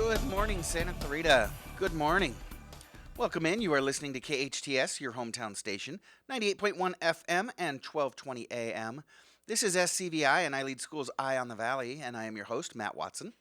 Good morning, Santa Clarita. Good morning. Welcome in. You are listening to KHTS, your hometown station, 98.1 FM and 1220 AM. This is SCVI, and I lead School's Eye on the Valley, and I am your host, Matt Watson.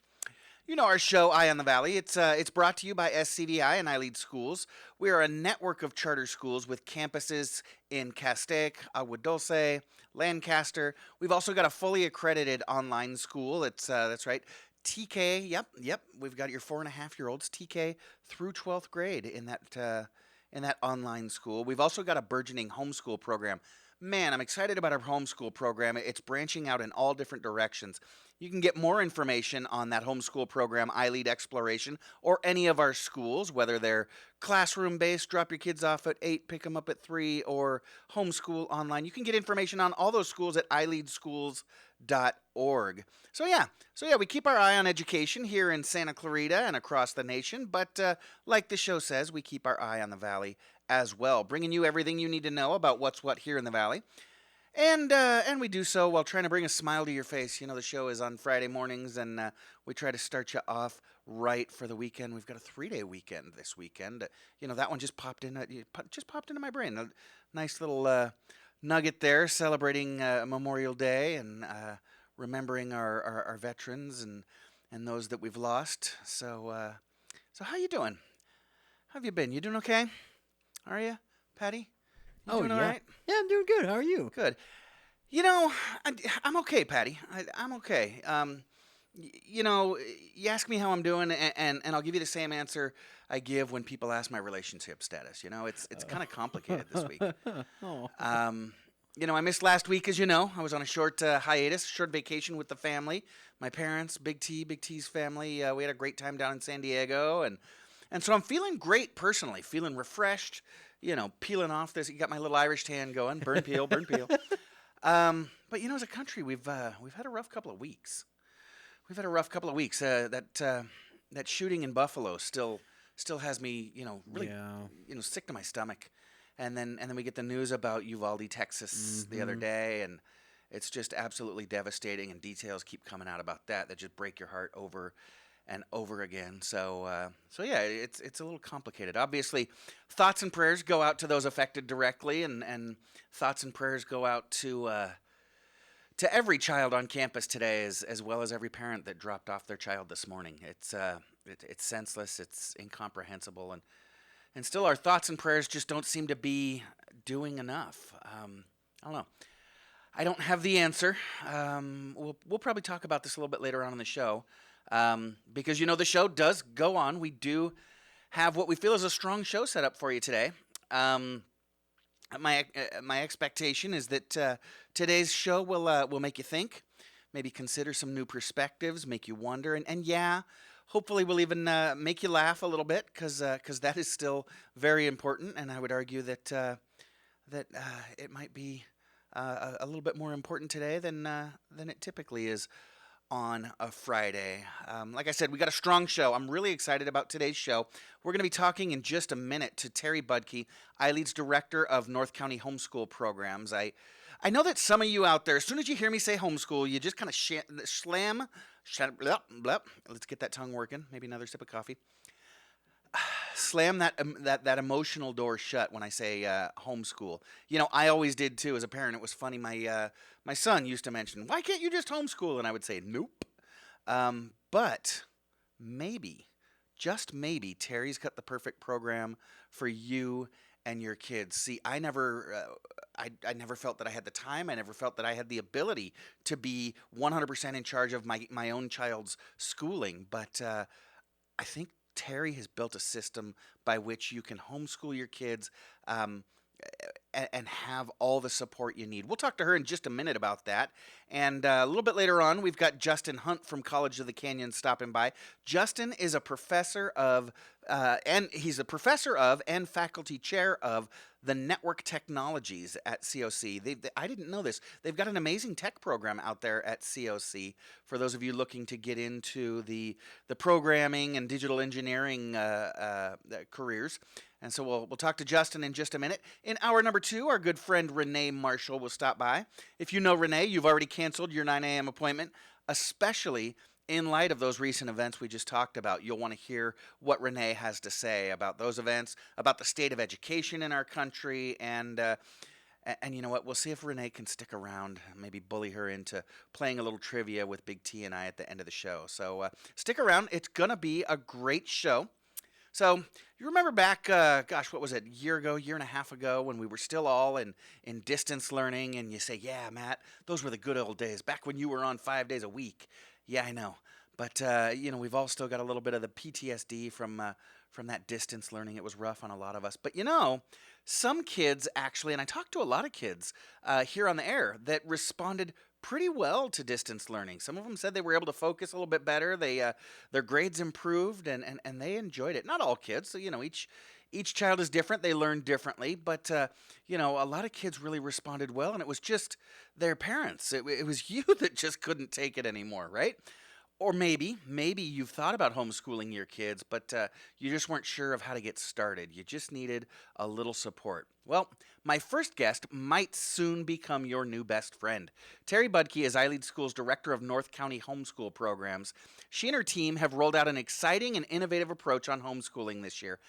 You know our show, Eye on the Valley. It's brought to you by SCVI and I Lead Schools. We are a network of charter schools with campuses in Castaic, Agua Dulce, Lancaster. We've also got a fully accredited online school. That's right, TK. Yep. We've got your 4.5-year-olds, TK through 12th grade in that online school. We've also got a burgeoning homeschool program. Man, I'm excited about our homeschool program. It's branching out in all different directions. You can get more information on that homeschool program, iLead Exploration, or any of our schools, whether they're classroom-based, drop your kids off at 8, pick them up at 3, or homeschool online. You can get information on all those schools at ileadschools.org. So yeah, we keep our eye on education here in Santa Clarita and across the nation, but like the show says, we keep our eye on the Valley as well, bringing you everything you need to know about what's what here in the Valley. And we do so while trying to bring a smile to your face. You know, the show is on Friday mornings, and we try to start you off right for the weekend. We've got a 3-day weekend this weekend. You know, that one just popped into my brain. A nice little nugget there, celebrating Memorial Day and remembering our veterans and those that we've lost. So how you doing? How have you been? You doing okay? Are you, Patty? You doing all right? Yeah, I'm doing good. How are you? Good. You know, I'm okay, Patty. I'm okay. You know, you ask me how I'm doing, and I'll give you the same answer I give when people ask my relationship status. You know, it's kind of complicated this week. Oh. You know, I missed last week, as you know. I was on a short hiatus, short vacation with the family. My parents, Big T's family. We had a great time down in San Diego, and so I'm feeling great personally, feeling refreshed. You know, peeling off this. You got my little Irish tan going. Burn peel. But you know, as a country, we've had a rough couple of weeks. That shooting in Buffalo still has me, you know, really, sick to my stomach. And then we get the news about Uvalde, Texas, the other day, and it's just absolutely devastating. And details keep coming out about that just break your heart over and over again. So yeah, it's a little complicated. Obviously, thoughts and prayers go out to those affected directly, and thoughts and prayers go out to every child on campus today, as well as every parent that dropped off their child this morning. It's senseless, it's incomprehensible, and still our thoughts and prayers just don't seem to be doing enough. I don't know. I don't have the answer. We'll probably talk about this a little bit later on in the show. Because, you know, the show does go on. We do have what we feel is a strong show set up for you today. My expectation is that today's show will make you think, maybe consider some new perspectives, make you wonder, and yeah, hopefully we'll even make you laugh a little bit, because that is still very important, and I would argue that it might be a little bit more important today than it typically is on a Friday. Like I said, we got a strong show. I'm really excited about today's show. We're going to be talking in just a minute to Terri Budke, iLead's Director of North County Homeschool Programs. I know that some of you out there, as soon as you hear me say homeschool, you just kind of slam, let's get that tongue working, maybe another sip of coffee. Slam that emotional door shut when I say homeschool. You know, I always did too as a parent. It was funny. My son used to mention, "Why can't you just homeschool?" And I would say, "Nope." But maybe, just maybe, Terri's got the perfect program for you and your kids. See, I never felt that I had the time. I never felt that I had the ability to be 100% in charge of my own child's schooling. But I think Terri has built a system by which you can homeschool your kids and have all the support you need. We'll talk to her in just a minute about that. And a little bit later on, we've got Justin Hunt from College of the Canyon stopping by. Justin is a professor of, and faculty chair of the network technologies at COC. I didn't know this. They've got an amazing tech program out there at COC for those of you looking to get into the programming and digital engineering careers. And so we'll talk to Justin in just a minute. In hour number 2, our good friend Renee Marshall will stop by. If you know Renee, you've already canceled your 9 a.m. appointment, especially In light of those recent events we just talked about, you'll want to hear what Renee has to say about those events, about the state of education in our country, and you know what? We'll see if Renee can stick around, maybe bully her into playing a little trivia with Big T and I at the end of the show. So stick around. It's going to be a great show. So you remember back, what was it, year and a half ago, when we were still all in distance learning, and you say, yeah, Matt, those were the good old days, back when you were on 5 days a week. Yeah, I know. But, we've all still got a little bit of the PTSD from that distance learning. It was rough on a lot of us. But, some kids actually, and I talked to a lot of kids here on the air that responded pretty well to distance learning. Some of them said they were able to focus a little bit better. Their grades improved, and they enjoyed it. Not all kids. So, each child is different. They learn differently. But, a lot of kids really responded well, and it was just their parents. It was you that just couldn't take it anymore, right? Or maybe you've thought about homeschooling your kids, but you just weren't sure of how to get started. You just needed a little support. Well, my first guest might soon become your new best friend. Terri Budke is iLead School's Director of North County Homeschool Programs. She and her team have rolled out an exciting and innovative approach on homeschooling this year.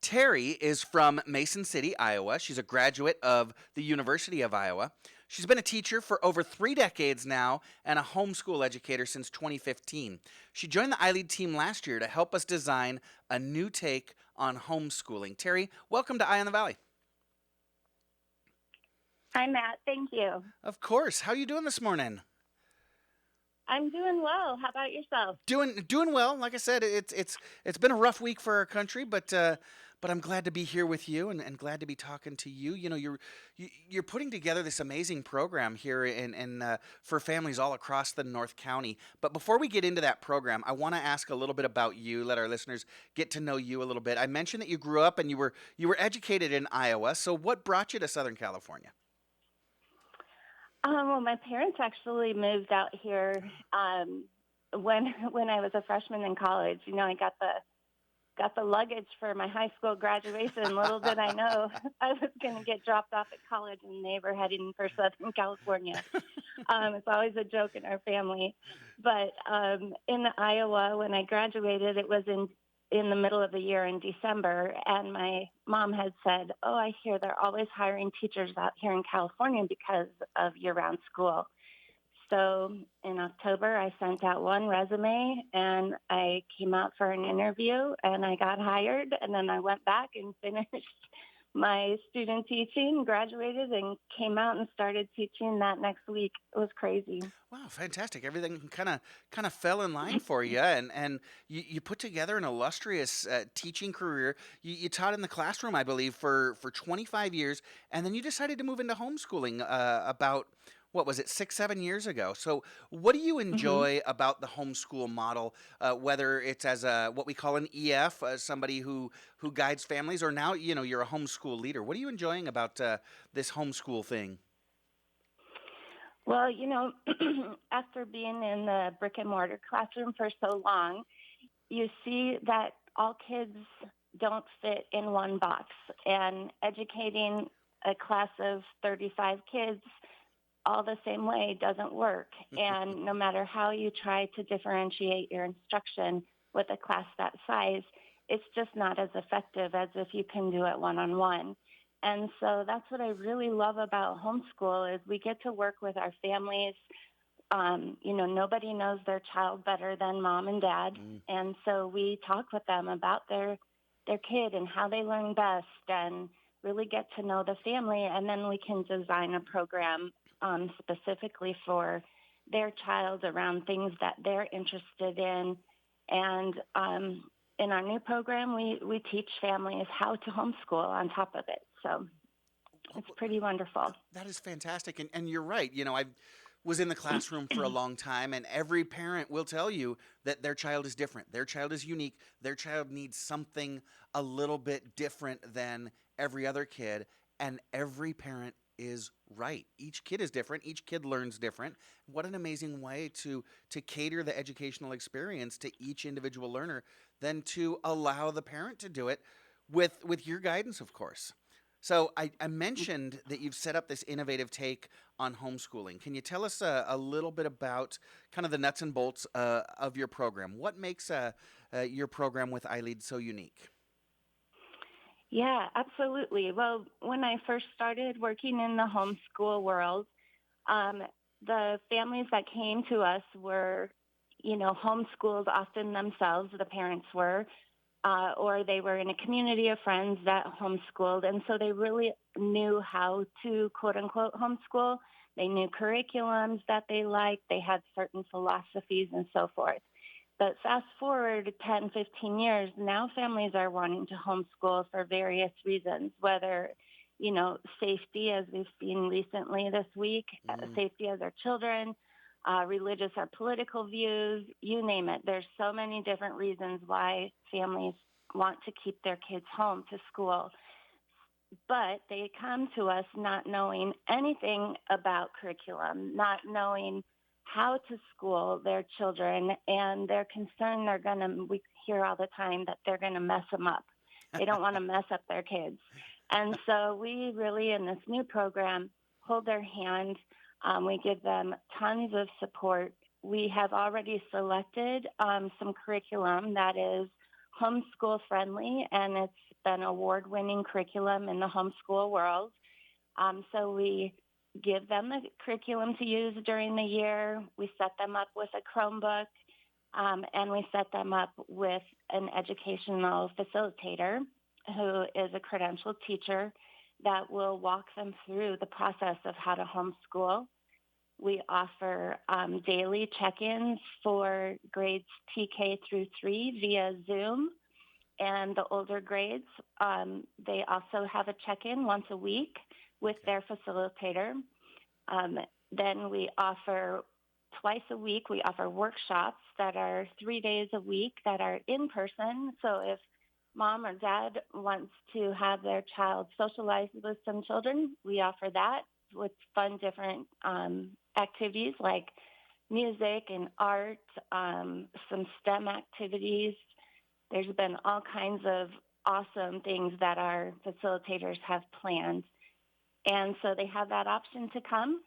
Terri is from Mason City, Iowa. She's a graduate of the University of Iowa. She's been a teacher for over 3 decades now and a homeschool educator since 2015. She joined the iLead team last year to help us design a new take on homeschooling. Terri, welcome to Eye on the Valley. Hi, Matt. Thank you. Of course. How are you doing this morning? I'm doing well. How about yourself? Doing well. Like I said, it's been a rough week for our country, but I'm glad to be here with you and glad to be talking to you. You're putting together this amazing program here in for families all across the North County. But before we get into that program, I want to ask a little bit about you. Let our listeners get to know you a little bit. I mentioned that you grew up and you were educated in Iowa. So what brought you to Southern California? Well, my parents actually moved out here when I was a freshman in college. I got the luggage for my high school graduation. Little did I know I was going to get dropped off at college and they were heading for Southern California. It's always a joke in our family. But in Iowa, when I graduated, it was in the middle of the year in December, and my mom had said, I hear they're always hiring teachers out here in California because of year-round school. So in October, I sent out one resume, and I came out for an interview, and I got hired, and then I went back and finished my student teaching, graduated, and came out and started teaching that next week. It was crazy. Wow, fantastic! Everything kind of fell in line for you, and you put together an illustrious teaching career. You taught in the classroom, I believe, for 25 years, and then you decided to move into homeschooling about, what was it, 6-7 years ago. So what do you enjoy about the homeschool model, whether it's as what we call an EF, somebody who guides families, or now, you're a homeschool leader? What are you enjoying about this homeschool thing? Well, after being in the brick and mortar classroom for so long, you see that all kids don't fit in one box, and educating a class of 35 kids all the same way doesn't work. And no matter how you try to differentiate your instruction with a class that size, it's just not as effective as if you can do it one-on-one. And so that's what I really love about homeschool is we get to work with our families. Nobody knows their child better than mom and dad. And so we talk with them about their kid and how they learn best and really get to know the family. And then we can design a program specifically for their child around things that they're interested in. And in our new program, we teach families how to homeschool on top of it. So it's pretty wonderful. That is fantastic. And you're right. I was in the classroom for a long time, and every parent will tell you that their child is different. Their child is unique. Their child needs something a little bit different than every other kid, and every parent is right. Each kid is different. Each kid learns different. What an amazing way to cater the educational experience to each individual learner than to allow the parent to do it with your guidance, of course. So I mentioned that you've set up this innovative take on homeschooling. Can you tell us a little bit about kind of the nuts and bolts of your program? What makes your program with iLead so unique? Yeah, absolutely. Well, when I first started working in the homeschool world, um, the families that came to us were, homeschooled often themselves, the parents were, or they were in a community of friends that homeschooled. And so they really knew how to quote unquote homeschool. They knew curriculums that they liked. They had certain philosophies and so forth. But fast forward 10, 15 years, now families are wanting to homeschool for various reasons, whether, safety, as we've seen recently this week, Mm, safety of their children, religious or political views, you name it. There's so many different reasons why families want to keep their kids home to school. But they come to us not knowing anything about curriculum, not knowing how to school their children, and they're concerned we hear all the time that they're going to mess them up. They don't want to mess up their kids. And so we really, in this new program, hold their hand. We give them tons of support. We have already selected some curriculum that is homeschool friendly, and it's been award-winning curriculum in the homeschool world. So we give them the curriculum to use during the year. We set them up with a Chromebook, and we set them up with an educational facilitator who is a credentialed teacher that will walk them through the process of how to homeschool. We offer daily check-ins for grades TK through 3 via Zoom, and the older grades, they also have a check-in once a week with okay. their facilitator. Then we offer twice a week, we offer workshops that are 3 days a week that are in person. So if mom or dad wants to have their child socialize with some children, we offer that with fun, different activities like music and art, some STEM activities. There's been all kinds of awesome things that our facilitators have planned. And so they have that option to come.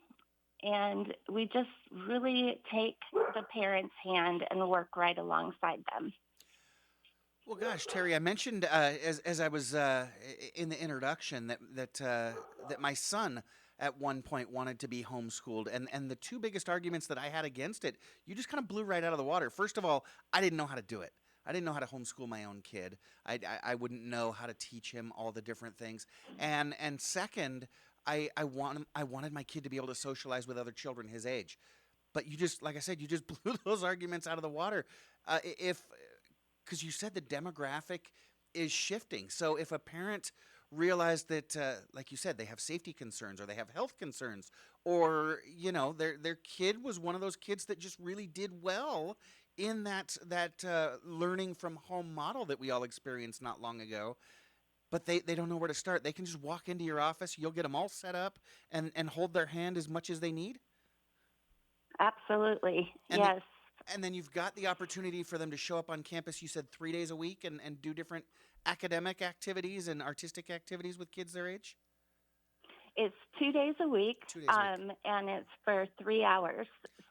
And we just really take the parents' hand and work right alongside them. Well, gosh, Terry, I mentioned as I was in the introduction that my son at one point wanted to be homeschooled, and the two biggest arguments that I had against it, you just kind of blew right out of the water. First of all, I didn't know how to do it. I didn't know how to homeschool my own kid. I wouldn't know how to teach him all the different things. And second, I wanted my kid to be able to socialize with other children his age. But you just, like I said, you just blew those arguments out of the water. If because you said the demographic is shifting. So if a parent realized that, like you said, they have safety concerns or they have health concerns, or their kid was one of those kids that just really did well in that learning from home model that we all experienced not long ago, but they don't know where to start. They can just walk into your office. You'll get them all set up and hold their hand as much as they need. Absolutely. And the, Yes. and then you've got the opportunity for them to show up on campus. You said 3 days a week and do different academic activities and artistic activities with kids their age. It's 2 days a week, 2 days a week. and it's for 3 hours.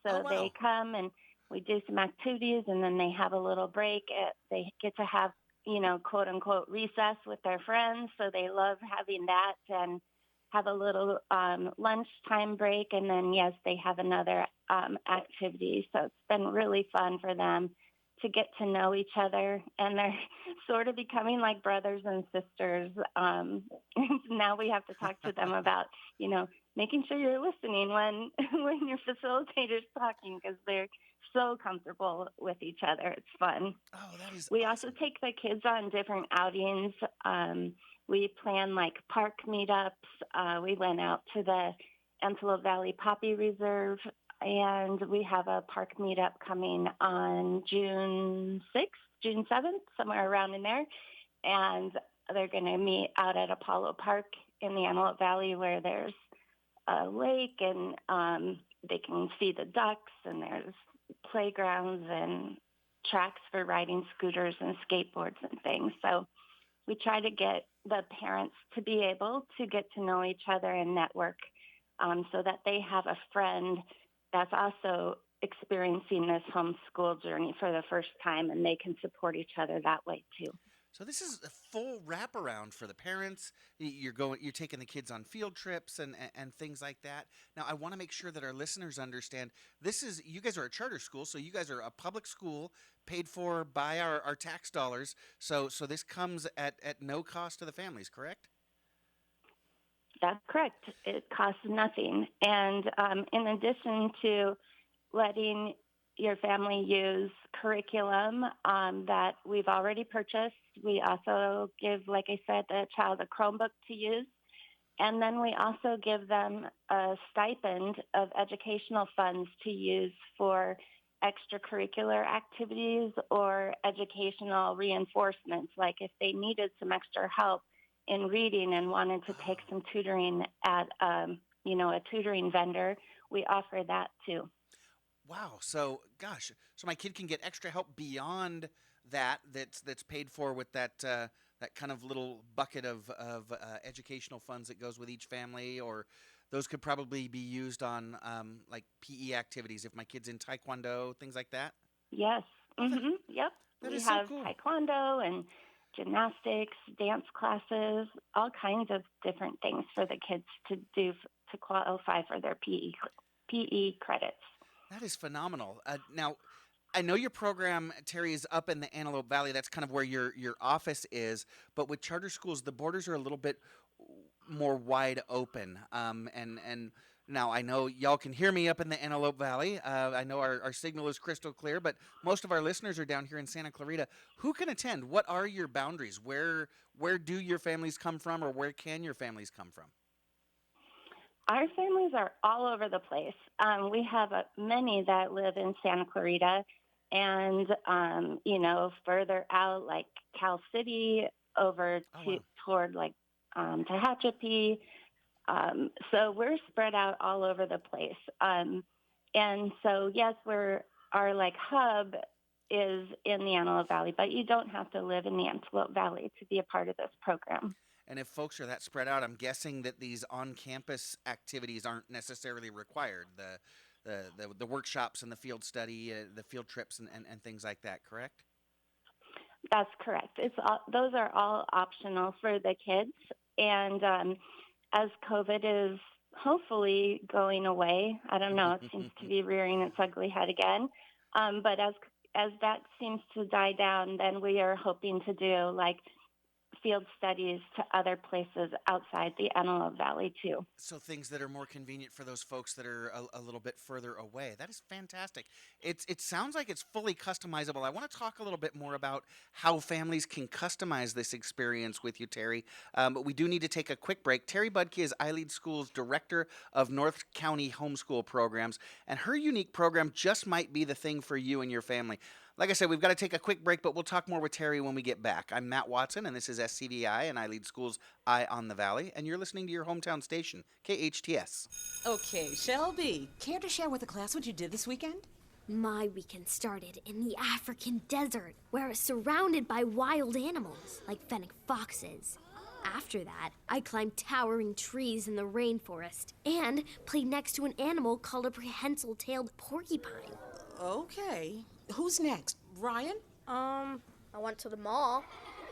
Oh So they wow. come and we do some activities, and then they have a little break. They get to have, quote unquote, recess with their friends. So they love having that and have a little lunchtime break. And then, yes, they have another activity. So it's been really fun for them to get to know each other, and they're sort of becoming like brothers and sisters. Now we have to talk to them about, making sure you're listening when when your facilitator's talking, because they're so comfortable with each other. It's fun. Oh, that is We also awesome. take the kids on different outings. We plan like park meetups. We went out to the Antelope Valley Poppy Reserve, and we have a park meetup coming on June 6th, June 7th, somewhere around in there. And they're going to meet out at Apollo Park in the Antelope Valley, where there's a lake, and they can see the ducks, and there's playgrounds and tracks for riding scooters and skateboards and things. So we try to get the parents to be able to get to know each other and network so that they have a friend that's also experiencing this homeschool journey for the first time, and they can support each other that way too. So this is a full wraparound for the parents. You're taking the kids on field trips and things like that. Now, I want to make sure that our listeners understand you guys are a charter school, so you guys are a public school paid for by our tax dollars. So this comes at no cost to the families, correct? That's correct. It costs nothing. And in addition to letting your family use curriculum that we've already purchased, we also give, like I said, the child a Chromebook to use. And then we also give them a stipend of educational funds to use for extracurricular activities or educational reinforcements, like if they needed some extra help in reading and wanted to take some tutoring at a tutoring vendor, we offer that too. Wow. So my kid can get extra help beyond that's paid for with that kind of little bucket of educational funds that goes with each family, or those could probably be used on like PE activities if my kid's in Taekwondo, things like that. Yes. Mm-hmm. Yep. That we is so have cool. Taekwondo and gymnastics, dance classes, all kinds of different things for the kids to do to qualify for their PE credits. That is phenomenal. Now, I know your program, Terri, is up in the Antelope Valley. That's kind of where your office is. But with charter schools, the borders are a little bit more wide open. And now I know y'all can hear me up in the Antelope Valley. I know our signal is crystal clear, but most of our listeners are down here in Santa Clarita. Who can attend? What are your boundaries? Where do your families come from, or where can your families come from? Our families are all over the place. We have many that live in Santa Clarita and, further out like Cal City over toward like Tehachapi. So we're spread out all over the place. And so, yes, our like hub is in the Antelope Valley, but you don't have to live in the Antelope Valley to be a part of this program. And if folks are that spread out, I'm guessing that these on-campus activities aren't necessarily required. The workshops and the field study, the field trips and things like that, correct? That's correct. Those are all optional for the kids. And as COVID is hopefully going away, I don't know, it seems to be rearing its ugly head again. But as that seems to die down, then we are hoping to do like field studies to other places outside the Antelope Valley too. So things that are more convenient for those folks that are a little bit further away. That is fantastic. It sounds like it's fully customizable. I want to talk a little bit more about how families can customize this experience with you, Terri. But we do need to take a quick break. Terri Budke is iLead School's Director of North County Homeschool Programs, and her unique program just might be the thing for you and your family. Like I said, we've got to take a quick break, but we'll talk more with Terri when we get back. I'm Matt Watson, and this is SCVI and iLead School's Eye on the Valley, and you're listening to your hometown station, KHTS. Okay, Shelby, care to share with the class what you did this weekend? My weekend started in the African desert, where I was surrounded by wild animals, like fennec foxes. After that, I climbed towering trees in the rainforest and played next to an animal called a prehensile-tailed porcupine. Okay. Who's next? Ryan? I went to the mall.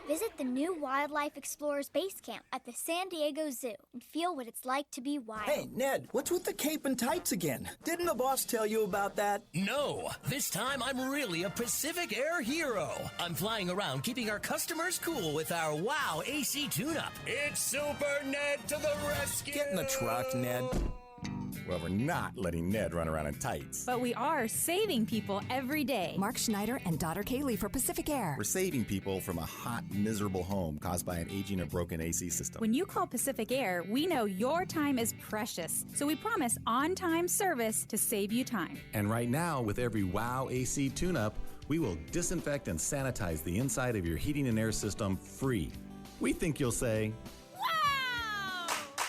Visit the new Wildlife Explorers Base Camp at the San Diego Zoo and feel what it's like to be wild. Hey, Ned, what's with the cape and tights again? Didn't the boss tell you about that? No, this time I'm really a Pacific Air hero. I'm flying around keeping our customers cool with our WOW AC tune-up. It's Super Ned to the rescue! Get in the truck, Ned. Well, we're not letting Ned run around in tights. But we are saving people every day. Mark Schneider and daughter Kaylee for Pacific Air. We're saving people from a hot, miserable home caused by an aging or broken AC system. When you call Pacific Air, we know your time is precious. So we promise on-time service to save you time. And right now, with every WOW AC tune-up, we will disinfect and sanitize the inside of your heating and air system free. We think you'll say, wow!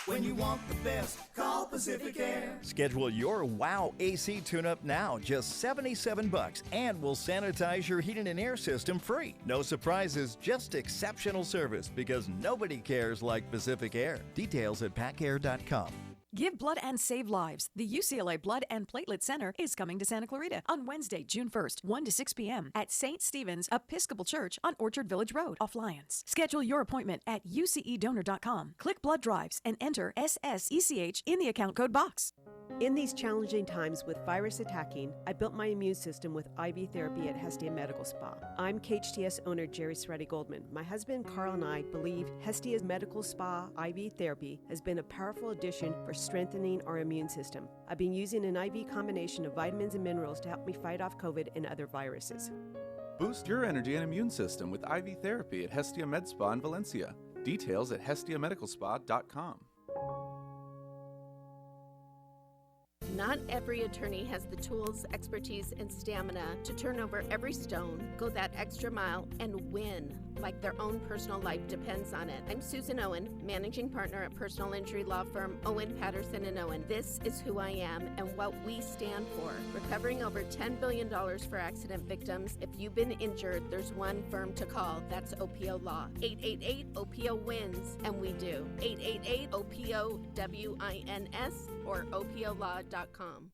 When you want the best, call Pacific Air. Schedule your WOW AC tune-up now, just $77, and we'll sanitize your heating and air system free. No surprises, just exceptional service, because nobody cares like Pacific Air. Details at pacair.com. Give blood and save lives. The UCLA Blood and Platelet Center is coming to Santa Clarita on Wednesday, June 1st, 1 to 6 p.m. at St. Stephen's Episcopal Church on Orchard Village Road, off Lyons. Schedule your appointment at ucedonor.com. Click blood drives and enter SSECH in the account code box. In these challenging times with virus attacking, I built my immune system with IV therapy at Hestia Medical Spa. I'm KHTS owner Jerry Sreddy Goldman. My husband Carl and I believe Hestia's Medical Spa IV therapy has been a powerful addition for strengthening our immune system. I've been using an IV combination of vitamins and minerals to help me fight off COVID and other viruses. Boost your energy and immune system with IV therapy at Hestia Med Spa in Valencia. Details at hestiamedicalspa.com. Not every attorney has the tools, expertise, and stamina to turn over every stone, go that extra mile, and win like their own personal life depends on it. I'm Susan Owen, managing partner at personal injury law firm Owen, Patterson & Owen. This is who I am and what we stand for. Recovering over $10 billion for accident victims. If you've been injured, there's one firm to call. That's OPO Law. 888-OPO-WINS, and we do. 888-OPO-WINS or OPOLaw.com.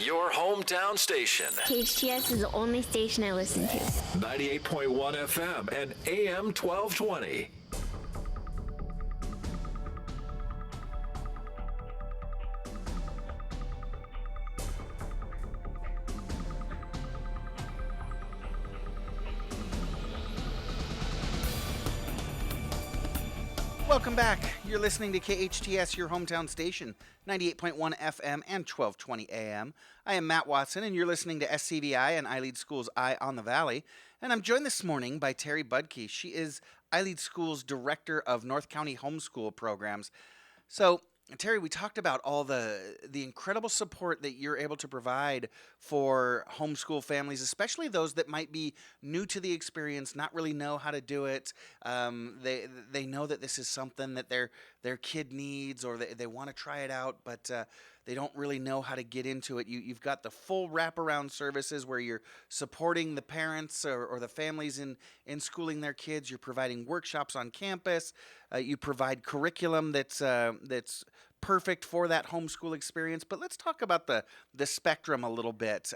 Your hometown station. KHTS is the only station I listen to. 98.1 FM and AM 1220. Welcome back. You're listening to KHTS, your hometown station, 98.1 FM and 1220 AM. I am Matt Watson, and you're listening to SCVI and iLead School's Eye on the Valley. And I'm joined this morning by Terri Budke. She is iLead School's Director of North County Homeschool Programs. So, Terri, we talked about all the incredible support that you're able to provide for homeschool families, especially those that might be new to the experience, not really know how to do it. They know that this is something that their kid needs, or they want to try it out, but they don't really know how to get into it. You've got the full wraparound services where you're supporting the parents or the families in schooling their kids. You're providing workshops on campus. You provide curriculum that's perfect for that homeschool experience. But let's talk about the spectrum a little bit.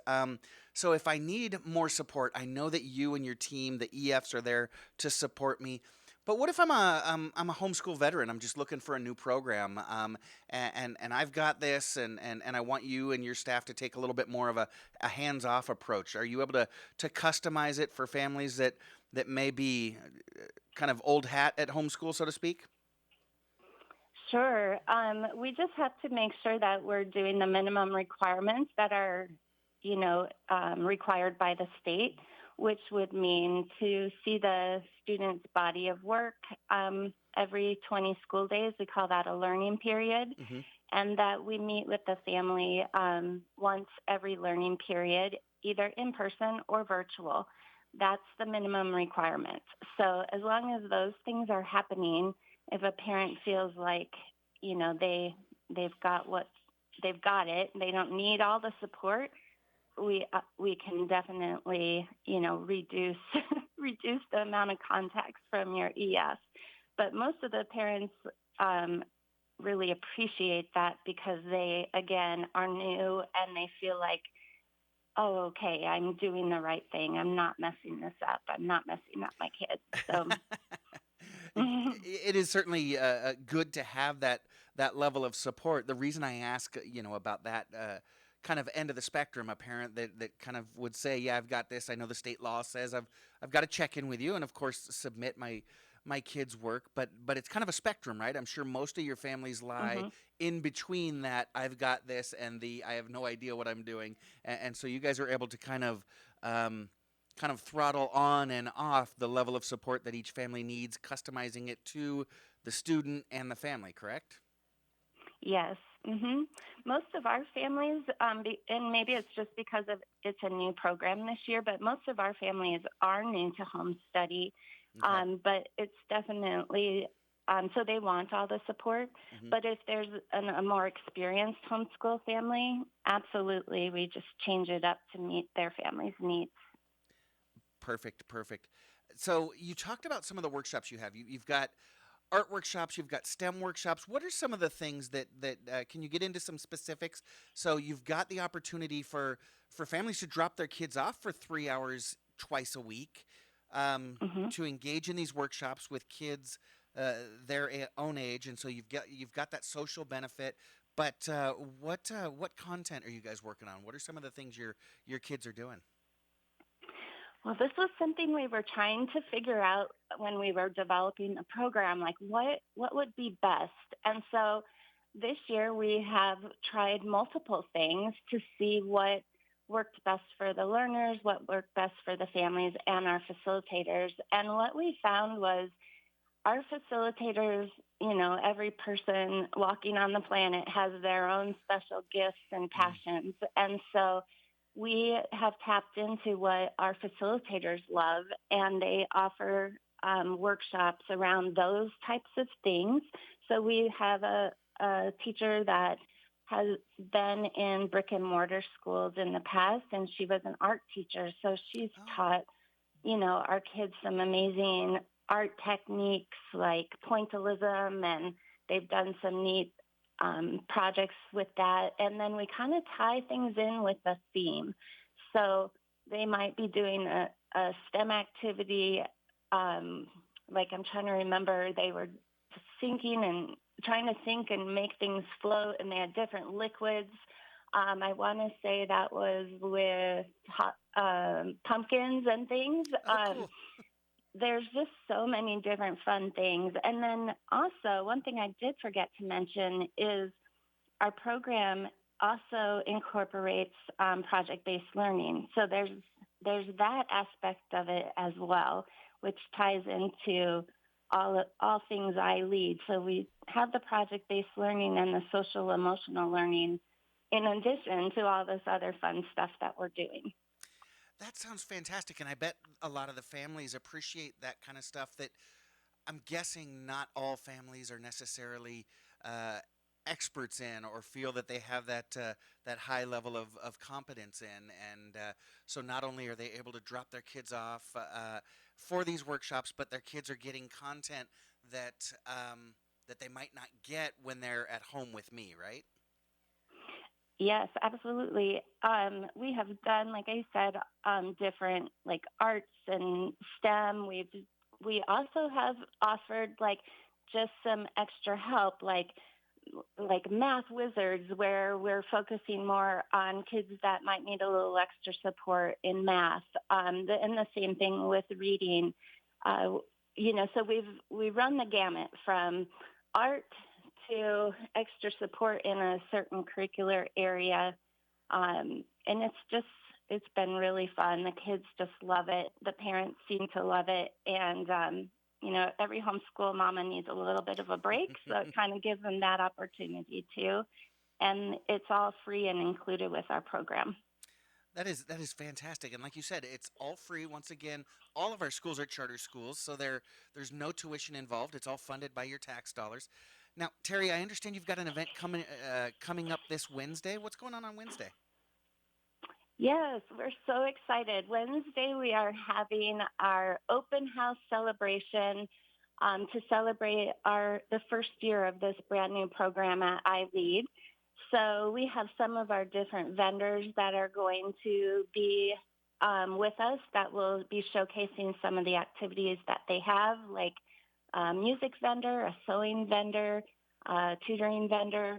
So if I need more support, I know that you and your team, the EFs, are there to support me. But what if I'm a homeschool veteran? I'm just looking for a new program, and I've got this, and I want you and your staff to take a little bit more of a hands-off approach. Are you able to customize it for families that may be kind of old hat at homeschool, so to speak? Sure. We just have to make sure that we're doing the minimum requirements that are, required by the state, which would mean to see the student's body of work every 20 school days. We call that a learning period. Mm-hmm. And that we meet with the family once every learning period, either in person or virtual. That's the minimum requirement. So as long as those things are happening, if a parent feels like, they've got it, they don't need all the support, we can definitely, reduce the amount of contacts from your EF. But most of the parents really appreciate that because they, again, are new and they feel like, oh, okay, I'm doing the right thing. I'm not messing this up. I'm not messing up my kids. So it is certainly good to have that level of support. The reason I ask, about that kind of end of the spectrum, a parent that kind of would say, yeah, I've got this. I know the state law says I've got to check in with you and, of course, submit my kids' work. But it's kind of a spectrum, right? I'm sure most of your families lie mm-hmm. in between that I've got this and I have no idea what I'm doing. And so you guys are able to kind of throttle on and off the level of support that each family needs, customizing it to the student and the family, correct? Yes. Mm-hmm. Most of our families, and maybe it's just because it's a new program this year, but most of our families are new to home study. Okay. But it's definitely So they want all the support. But if there's a more experienced homeschool family, absolutely, we just change it up to meet their family's needs. Perfect, perfect. So you talked about some of the workshops you have. You've got art workshops, you've got STEM workshops. What are some of the things that can you get into some specifics? So you've got the opportunity for families to drop their kids off for 3 hours twice a week, to engage in these workshops with kids their own age, and so you've got that social benefit. But what content are you guys working on? What are some of the things your kids are doing? Well, this was something we were trying to figure out when we were developing the program, like what would be best. And so this year we have tried multiple things to see what worked best for the learners, what worked best for the families and our facilitators. And what we found was our facilitators, every person walking on the planet has their own special gifts and passions. And so we have tapped into what our facilitators love, and they offer workshops around those types of things. So we have a teacher that has been in brick and mortar schools in the past, and she was an art teacher. So she's taught, our kids some amazing art techniques like pointillism, and they've done some neat projects with that. And then we kind of tie things in with a theme. So they might be doing a STEM activity. Like I'm trying to remember, they were trying to sink and make things float, and they had different liquids. I want to say that was with pumpkins and things. Cool. There's just so many different fun things. And then also, one thing I did forget to mention is our program also incorporates project-based learning. So there's that aspect of it as well, which ties into all things I lead. So we have the project-based learning and the social emotional learning in addition to all this other fun stuff that we're doing. That sounds fantastic, and I bet a lot of the families appreciate that kind of stuff that I'm guessing not all families are necessarily experts in or feel that they have that high level of competence in. And so not only are they able to drop their kids off for these workshops, but their kids are getting content that they might not get when they're at home with me, right? Yes, absolutely. We have done, like I said, different like arts and STEM. We also have offered like just some extra help, like math wizards, where we're focusing more on kids that might need a little extra support in math. And the same thing with reading. So we run the gamut from art to extra support in a certain curricular area. And it's been really fun. The kids just love it. The parents seem to love it. And, every homeschool mama needs a little bit of a break. So it kind of gives them that opportunity too. And it's all free and included with our program. That is fantastic. And like you said, it's all free. Once again, all of our schools are charter schools, so there's no tuition involved. It's all funded by your tax dollars. Now, Terri, I understand you've got an event coming up this Wednesday. What's going on Wednesday? Yes, we're so excited. Wednesday, we are having our open house celebration to celebrate the first year of this brand new program at iLead. So we have some of our different vendors that are going to be with us that will be showcasing some of the activities that they have, like a music vendor, a sewing vendor, a tutoring vendor.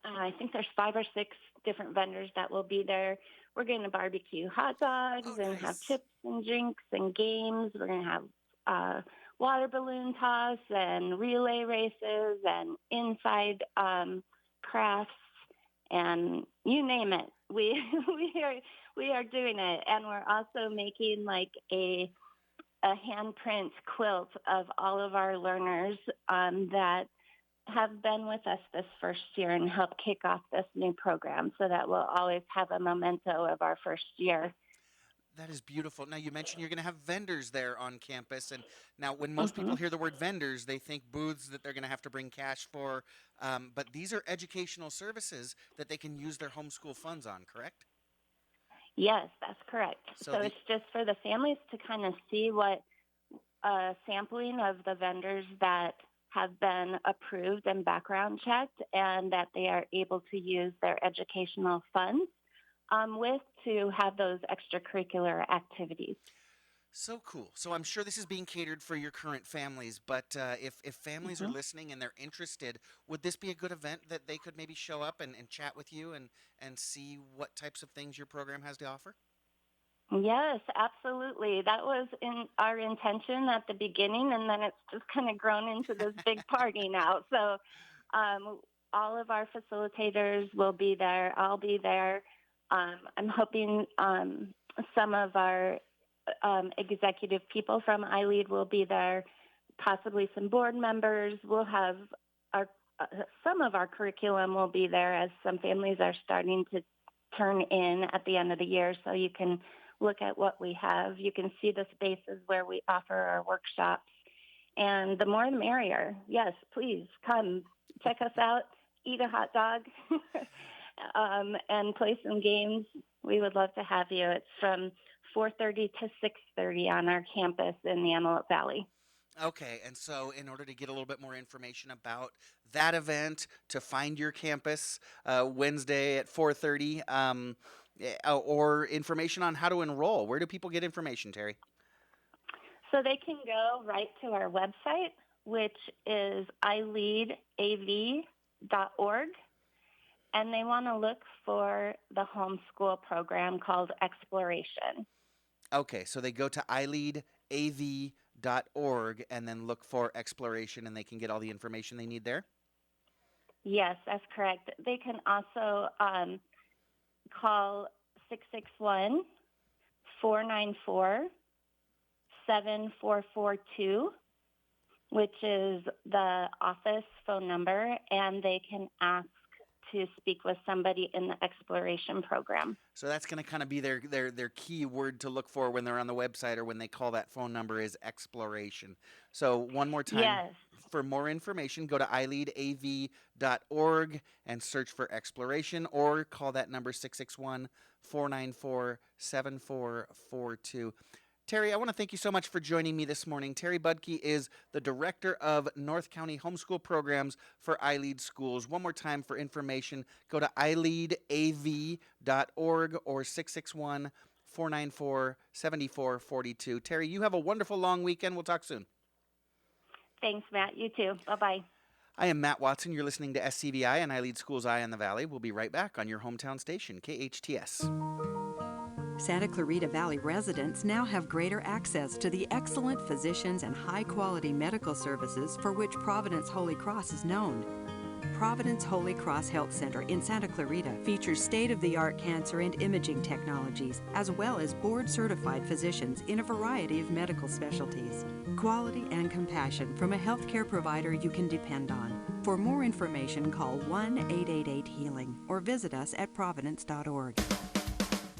I think there's 5 or 6 different vendors that will be there. We're going to barbecue hot dogs and have chips and drinks and games. We're going to have water balloon toss and relay races and inside crafts and you name it. We are doing it, and we're also making like a handprint quilt of all of our learners that have been with us this first year and help kick off this new program, so that we'll always have a memento of our first year. That is beautiful. Now, you mentioned you're going to have vendors there on campus. And now, when most people hear the word vendors, they think booths that they're going to have to bring cash for. But these are educational services that they can use their homeschool funds on, correct? Yes, that's correct. So So it's just for the families to kind of see what sampling of the vendors that have been approved and background checked and that they are able to use their educational funds with to have those extracurricular activities. So cool. So I'm sure this is being catered for your current families, but if families are listening and they're interested, would this be a good event that they could maybe show up and chat with you and see what types of things your program has to offer? Yes, absolutely. That was our intention at the beginning, and then it's just kind of grown into this big party now. So all of our facilitators will be there. I'll be there. I'm hoping some of our executive people from iLead will be there, possibly some board members. We'll have some of our curriculum will be there as some families are starting to turn in at the end of the year, so you can look at what we have. You can see the spaces where we offer our workshops, and the more the merrier. Yes, please come check us out, eat a hot dog, and play some games. We would love to have you. It's from 4:30 to 6:30 on our campus in the Antelope Valley. Okay, and so in order to get a little bit more information about that event, to find your campus Wednesday at 4:30, or information on how to enroll, where do people get information, Terri? So they can go right to our website, which is ileadav.org, and they want to look for the homeschool program called Exploration. Okay, so they go to ileadav.org and then look for Exploration, and they can get all the information they need there? Yes, that's correct. They can also call 661-494-7442, which is the office phone number, and they can ask to speak with somebody in the Exploration program. So that's going to kind of be their key word to look for when they're on the website or when they call that phone number is Exploration. So one more time, Yes. For more information, go to ileadav.org and search for Exploration, or call that number 661-494-7442. Terri, I want to thank you so much for joining me this morning. Terri Budke is the Director of North County Homeschool Programs for iLead Schools. One more time for information, go to ileadav.org or 661-494-7442. Terri, you have a wonderful long weekend. We'll talk soon. Thanks, Matt. You too. Bye-bye. I am Matt Watson. You're listening to SCVI and iLead Schools Eye on the Valley. We'll be right back on your hometown station, KHTS. Santa Clarita Valley residents now have greater access to the excellent physicians and high-quality medical services for which Providence Holy Cross is known. Providence Holy Cross Health Center in Santa Clarita features state-of-the-art cancer and imaging technologies, as well as board-certified physicians in a variety of medical specialties. Quality and compassion from a healthcare provider you can depend on. For more information, call 1-888-HEALING or visit us at providence.org.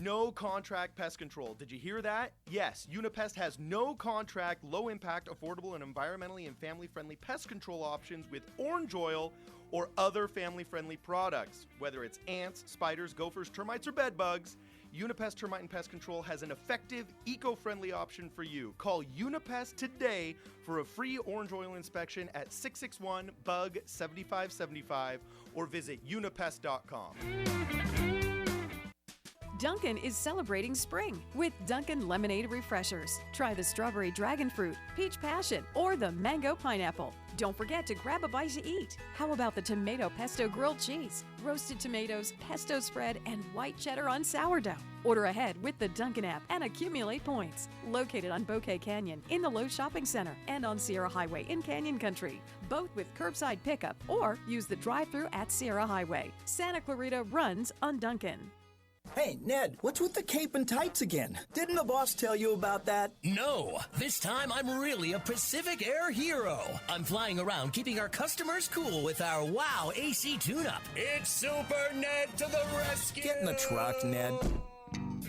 No contract pest control. Did you hear that? Yes, Unipest has no contract, low impact, affordable, and environmentally and family friendly pest control options with orange oil or other family friendly products. Whether it's ants, spiders, gophers, termites, or bed bugs, Unipest Termite and Pest Control has an effective, eco-friendly option for you. Call Unipest today for a free orange oil inspection at 661-BUG-7575 or visit unipest.com. Dunkin' is celebrating spring with Dunkin' Lemonade Refreshers. Try the strawberry dragon fruit, peach passion, or the mango pineapple. Don't forget to grab a bite to eat. How about the tomato pesto grilled cheese, roasted tomatoes, pesto spread, and white cheddar on sourdough? Order ahead with the Dunkin' app and accumulate points. Located on Bouquet Canyon in the Lowe's Shopping Center and on Sierra Highway in Canyon Country. Both with curbside pickup or use the drive-thru at Sierra Highway. Santa Clarita runs on Dunkin'. Hey, Ned, what's with the cape and tights again? Didn't the boss tell you about that? No, this time I'm really a Pacific Air hero. I'm flying around keeping our customers cool with our WOW AC tune-up. It's Super Ned to the rescue! Get in the truck, Ned.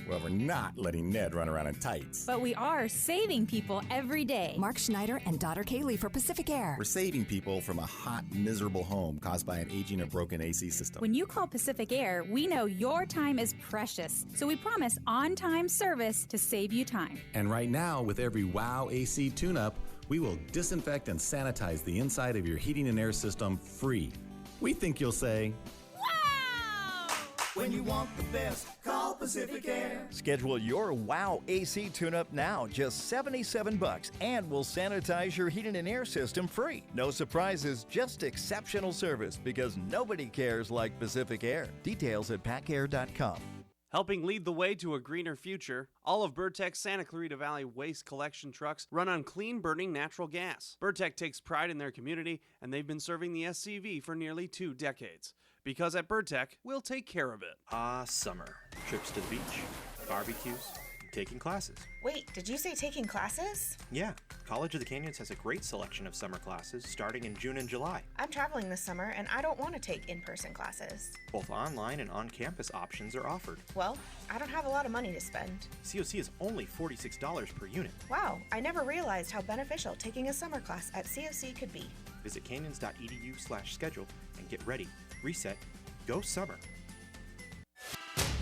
Well, we're not letting Ned run around in tights. But we are saving people every day. Mark Schneider and daughter Kaylee for Pacific Air. We're saving people from a hot, miserable home caused by an aging or broken AC system. When you call Pacific Air, we know your time is precious, so we promise on-time service to save you time. And right now, with every WOW AC tune-up, we will disinfect and sanitize the inside of your heating and air system free. We think you'll say, When you want the best, call Pacific Air. Schedule your WOW AC tune-up now, just $77, and we'll sanitize your heating and air system free. No surprises, just exceptional service, because nobody cares like Pacific Air. Details at pacair.com. Helping lead the way to a greener future, all of Burtek's Santa Clarita Valley waste collection trucks run on clean-burning natural gas. Burtek takes pride in their community, and they've been serving the SCV for nearly 2 decades. Because at Burtek, we'll take care of it. Summer. Trips to the beach, barbecues, taking classes. Wait, did you say taking classes? Yeah, College of the Canyons has a great selection of summer classes starting in June and July. I'm traveling this summer and I don't want to take in-person classes. Both online and on-campus options are offered. Well, I don't have a lot of money to spend. COC is only $46 per unit. Wow, I never realized how beneficial taking a summer class at COC could be. Visit canyons.edu/schedule and get ready. Reset. Go summer.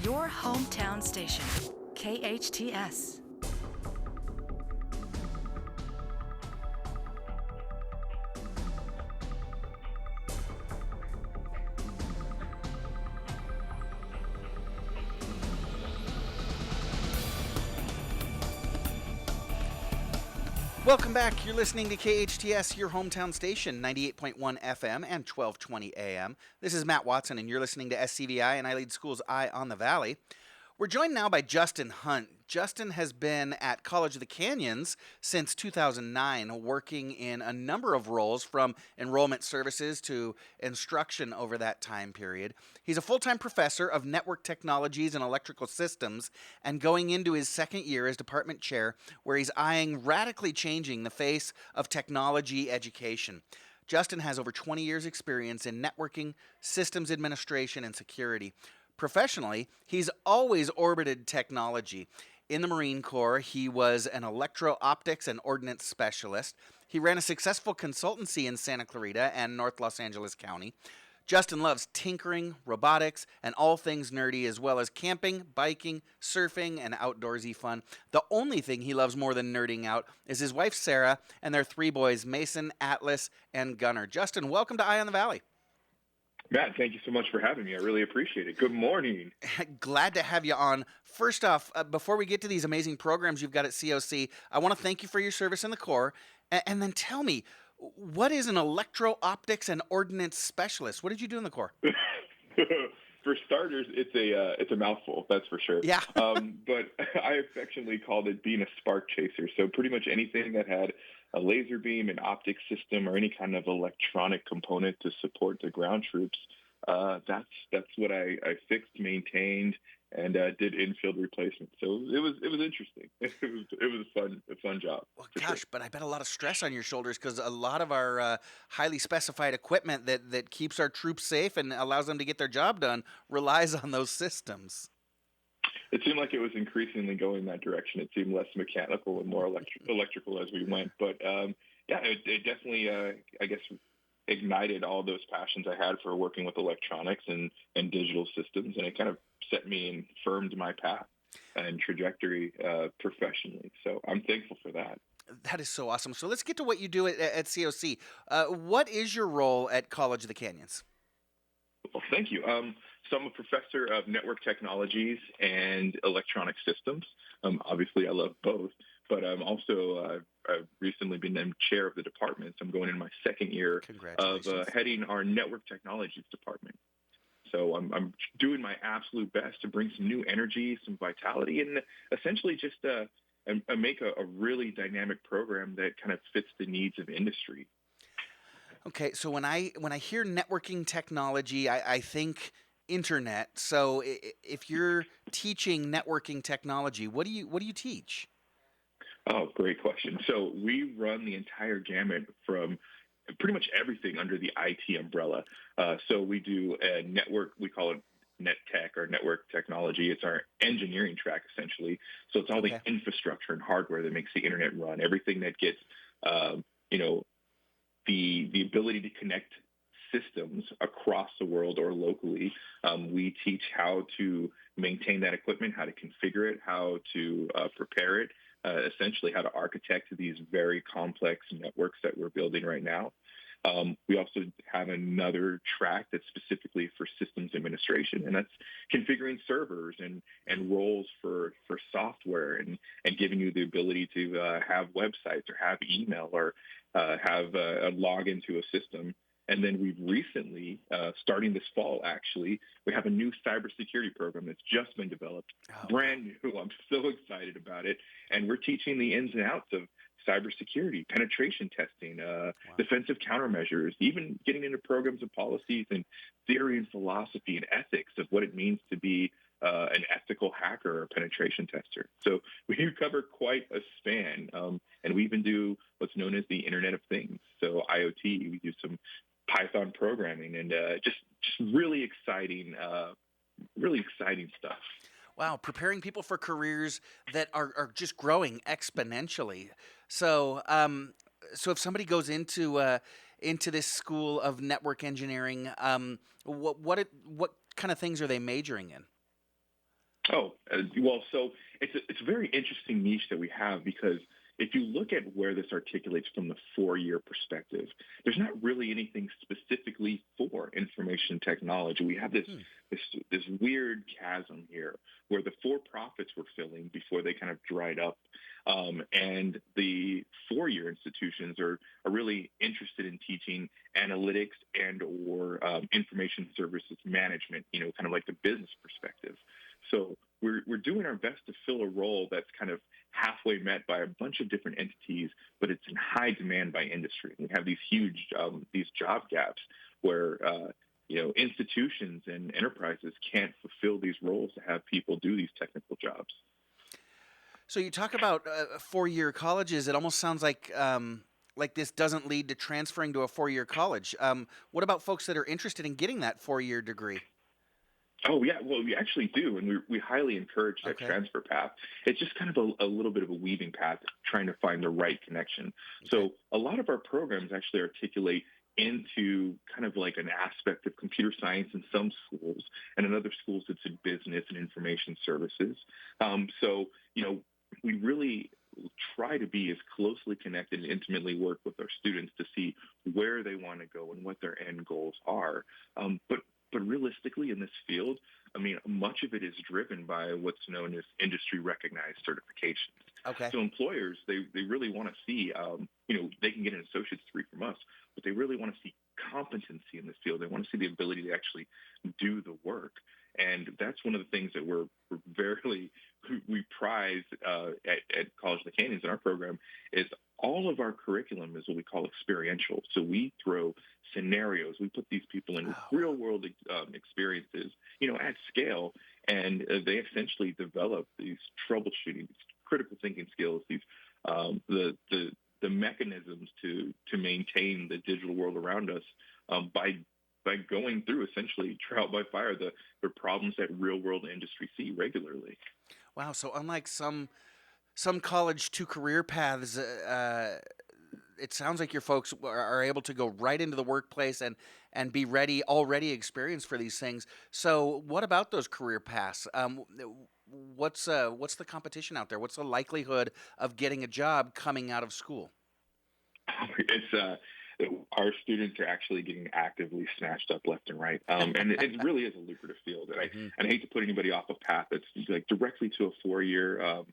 Your hometown station, KHTS. Welcome back. You're listening to KHTS, your hometown station, 98.1 FM and 1220 AM. This is Matt Watson, and you're listening to SCVI, and I lead School's Eye on the Valley. We're joined now by Justin Hunt. Justin has been at College of the Canyons since 2009, working in a number of roles from enrollment services to instruction over that time period. He's a full-time professor of network technologies and electrical systems, and going into his second year as department chair, where he's eyeing radically changing the face of technology education. Justin has over 20 years' experience in networking, systems administration, and security. Professionally, he's always orbited technology. In the Marine Corps, he was an electro-optics and ordnance specialist. He ran a successful consultancy in Santa Clarita and North Los Angeles County. Justin loves tinkering, robotics, and all things nerdy, as well as camping, biking, surfing, and outdoorsy fun. The only thing he loves more than nerding out is his wife, Sarah, and their 3 boys, Mason, Atlas, and Gunnar. Justin, welcome to Eye on the Valley. Matt, thank you so much for having me. I really appreciate it. Good morning. Glad to have you on. First off, before we get to these amazing programs you've got at COC, I want to thank you for your service in the Corps. And then tell me, what is an electro-optics and ordnance specialist? What did you do in the Corps? For starters, it's a mouthful, that's for sure. Yeah. But I affectionately called it being a spark chaser. So pretty much anything that had a laser beam, an optic system, or any kind of electronic component to support the ground troops, that's what I fixed, maintained, and did infield replacement. So it was interesting. It was a fun job. Well, gosh, but I bet a lot of stress on your shoulders because a lot of our highly specified equipment that keeps our troops safe and allows them to get their job done relies on those systems. It seemed like it was increasingly going that direction. It seemed less mechanical and more electrical as we went. But it definitely, I guess, ignited all those passions I had for working with electronics and digital systems, and it kind of set me and firmed my path and trajectory professionally. So I'm thankful for that. That is so awesome. So let's get to what you do at COC. What is your role at College of the Canyons? Well, thank you. So I'm a professor of network technologies and electronic systems. Obviously, I love both, but I'm also I've recently been named chair of the department. So I'm going in my second year of heading our network technologies department. So I'm doing my absolute best to bring some new energy, some vitality, and essentially just make a really dynamic program that kind of fits the needs of industry. Okay, so when I hear networking technology, I think internet. So if you're teaching networking technology, what do you teach? Oh, great question. So we run the entire gamut from pretty much everything under the IT umbrella. So we do a network, we call it net tech or network technology. It's our engineering track, essentially. So it's all the infrastructure and hardware that makes the internet run, everything that gets, the ability to connect systems across the world or locally. We teach how to maintain that equipment, how to configure it, how to prepare it, essentially how to architect these very complex networks that we're building right now. We also have another track that's specifically for systems administration, and that's configuring servers and roles for software and giving you the ability to have websites or have email or have a login to a system. And then we've recently, starting this fall, actually, we have a new cybersecurity program that's just been developed, brand new. I'm so excited about it. And we're teaching the ins and outs of cybersecurity, penetration testing, defensive countermeasures, even getting into programs and policies and theory and philosophy and ethics of what it means to be an ethical hacker or penetration tester. So we do cover quite a span. And we even do what's known as the Internet of Things. So IoT, we do some Python programming and just really exciting stuff. Wow, preparing people for careers that are just growing exponentially. So, so if somebody goes into this school of network engineering, what kind of things are they majoring in? So it's a very interesting niche that we have, because if you look at where this articulates from the 4-year perspective, there's not really anything specifically for information technology. We have this weird chasm here where the for-profits were filling before they kind of dried up. And the 4-year institutions are really interested in teaching analytics and or information services management, kind of like the business perspective. So we're doing our best to fill a role that's kind of halfway met by a bunch of different entities, but it's in high demand by industry. We have these huge these job gaps where institutions and enterprises can't fulfill these roles to have people do these technical jobs. So you talk about 4-year colleges. It almost sounds like this doesn't lead to transferring to a 4-year college. What about folks that are interested in getting that 4-year degree? Oh, yeah. Well, we actually do, and we highly encourage that transfer path. It's just kind of a little bit of a weaving path, trying to find the right connection. So a lot of our programs actually articulate into kind of like an aspect of computer science in some schools, and in other schools it's in business and information services. We really try to be as closely connected and intimately work with our students to see where they want to go and what their end goals are. But realistically, in this field, I mean, much of it is driven by what's known as industry-recognized certifications. Okay. So employers, they really want to see, they can get an associate's degree from us, but they really want to see competency in this field. They want to see the ability to actually do the work. And that's one of the things that we prize at College of the Canyons in our program is all of our curriculum is what we call experiential. So we throw scenarios. We put these people in real-world experiences, at scale, and they essentially develop these troubleshooting, these critical thinking skills, these the mechanisms to maintain the digital world around us by going through essentially trial by fire the problems that real-world industry see regularly. Wow. So unlike some college to career paths, it sounds like your folks are able to go right into the workplace and be already experienced for these things. So what about those career paths? What's the competition out there? What's the likelihood of getting a job coming out of school? It's our students are actually getting actively snatched up left and right, and it really is a lucrative field. And I hate to put anybody off a path that's like directly to a 4-year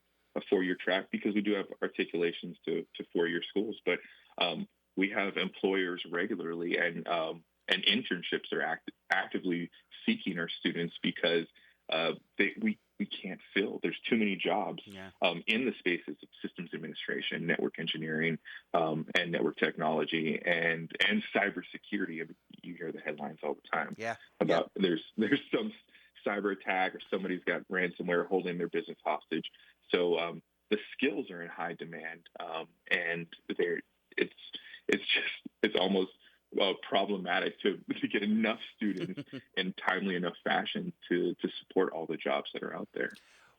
track, because we do have articulations to 4-year schools, but we have employers regularly and internships are actively seeking our students because we can't fill. There's too many jobs in the spaces of systems administration, network engineering, and network technology, and cybersecurity. You hear the headlines all the time about there's some cyber attack or somebody's got ransomware holding their business hostage. So the skills are in high demand, and it's almost problematic to get enough students in timely enough fashion to support all the jobs that are out there.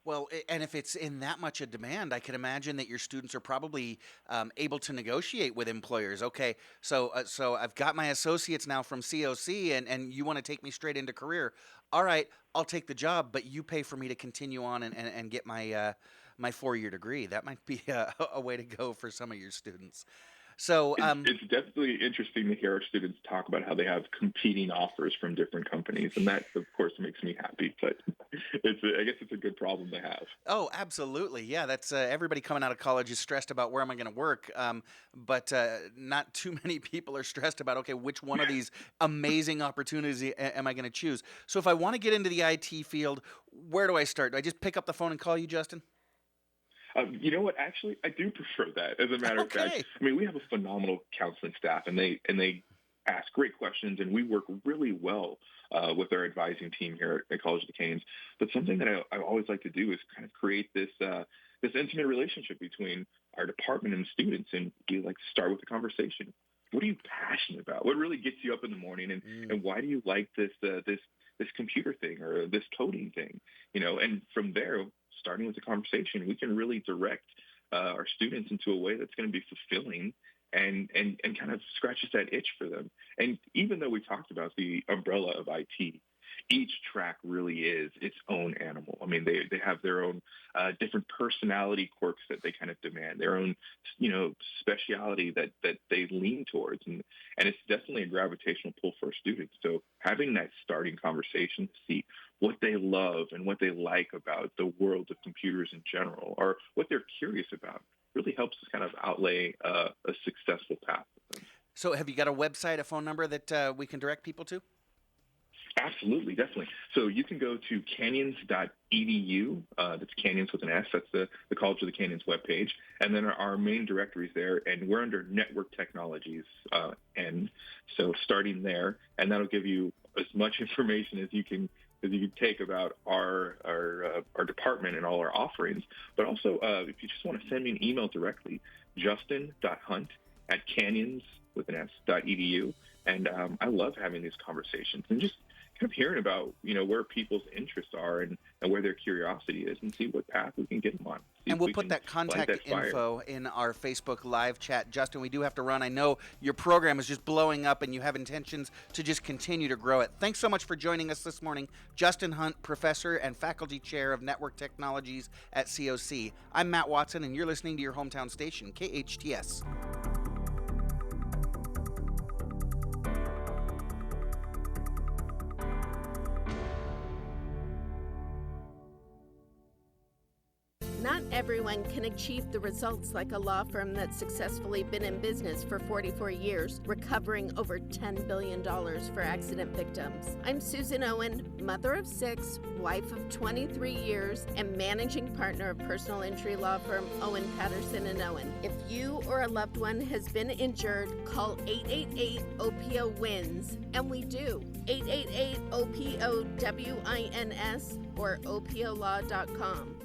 Well, and if it's in that much a demand, I can imagine that your students are probably able to negotiate with employers. Okay, so I've got my associates now from COC, and you want to take me straight into career. All right, I'll take the job, but you pay for me to continue on and get my my 4-year degree. That might be a way to go for some of your students. So it's definitely interesting to hear our students talk about how they have competing offers from different companies, and that, of course, makes me happy. But I guess it's a good problem to have. Oh, absolutely. Yeah, that's everybody coming out of college is stressed about where am I going to work, but not too many people are stressed about, okay, which one of these amazing opportunities am I going to choose? So if I want to get into the IT field, where do I start? Do I just pick up the phone and call you, Justin? You know what? Actually, I do prefer that. As a matter of fact, I mean, we have a phenomenal counseling staff, and they ask great questions, and we work really well with our advising team here at College of the Canes. But something that I always like to do is kind of create this intimate relationship between our department and students, and we like to start with a conversation. What are you passionate about? What really gets you up in the morning, and why do you like this computer thing or this coding thing? You know, and from there, starting with the conversation, we can really direct our students into a way that's going to be fulfilling and kind of scratches that itch for them. And even though we talked about the umbrella of IT, each track really is its own animal. I mean, they have their own different personality quirks that they kind of demand, their own, speciality that they lean towards. And it's definitely a gravitational pull for our students. So having that starting conversation to see what they love and what they like about the world of computers in general, or what they're curious about, really helps us kind of outlay a successful path for them. So have you got a website, a phone number that we can direct people to? Absolutely, definitely. So you can go to canyons.edu. That's Canyons with an S. That's the College of the Canyons webpage. And then our main directory is there, and we're under Network Technologies. And so starting there, and that'll give you as much information as you can take about our department and all our offerings. But also, if you just want to send me an email directly, justin.hunt@canyons.edu. And I love having these conversations and just kind of hearing about, where people's interests are and where their curiosity is, and see what path we can get them on. And we'll put that contact info in our Facebook live chat. Justin, we do have to run. I know your program is just blowing up and you have intentions to just continue to grow it. Thanks so much for joining us this morning. Justin Hunt, Professor and Faculty Chair of Network Technologies at COC. I'm Matt Watson, and you're listening to your hometown station, KHTS. Not everyone can achieve the results like a law firm that's successfully been in business for 44 years, recovering over $10 billion for accident victims. I'm Susan Owen, mother of 6, wife of 23 years, and managing partner of personal injury law firm Owen Patterson & Owen. If you or a loved one has been injured, call 888-OPO-WINS, and we do. 888-OPO-WINS or opolaw.com.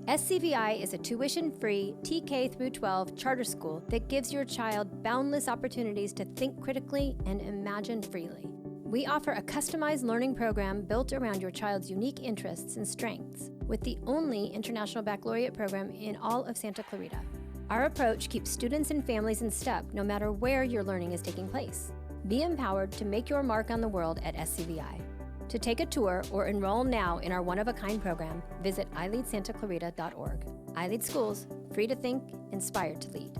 SCVI is a tuition-free TK through 12 charter school that gives your child boundless opportunities to think critically and imagine freely. We offer a customized learning program built around your child's unique interests and strengths, with the only International Baccalaureate program in all of Santa Clarita. Our approach keeps students and families in step no matter where your learning is taking place. Be empowered to make your mark on the world at SCVI. To take a tour or enroll now in our one-of-a-kind program, visit iLeadSantaClarita.org. iLead Schools, free to think, inspired to lead.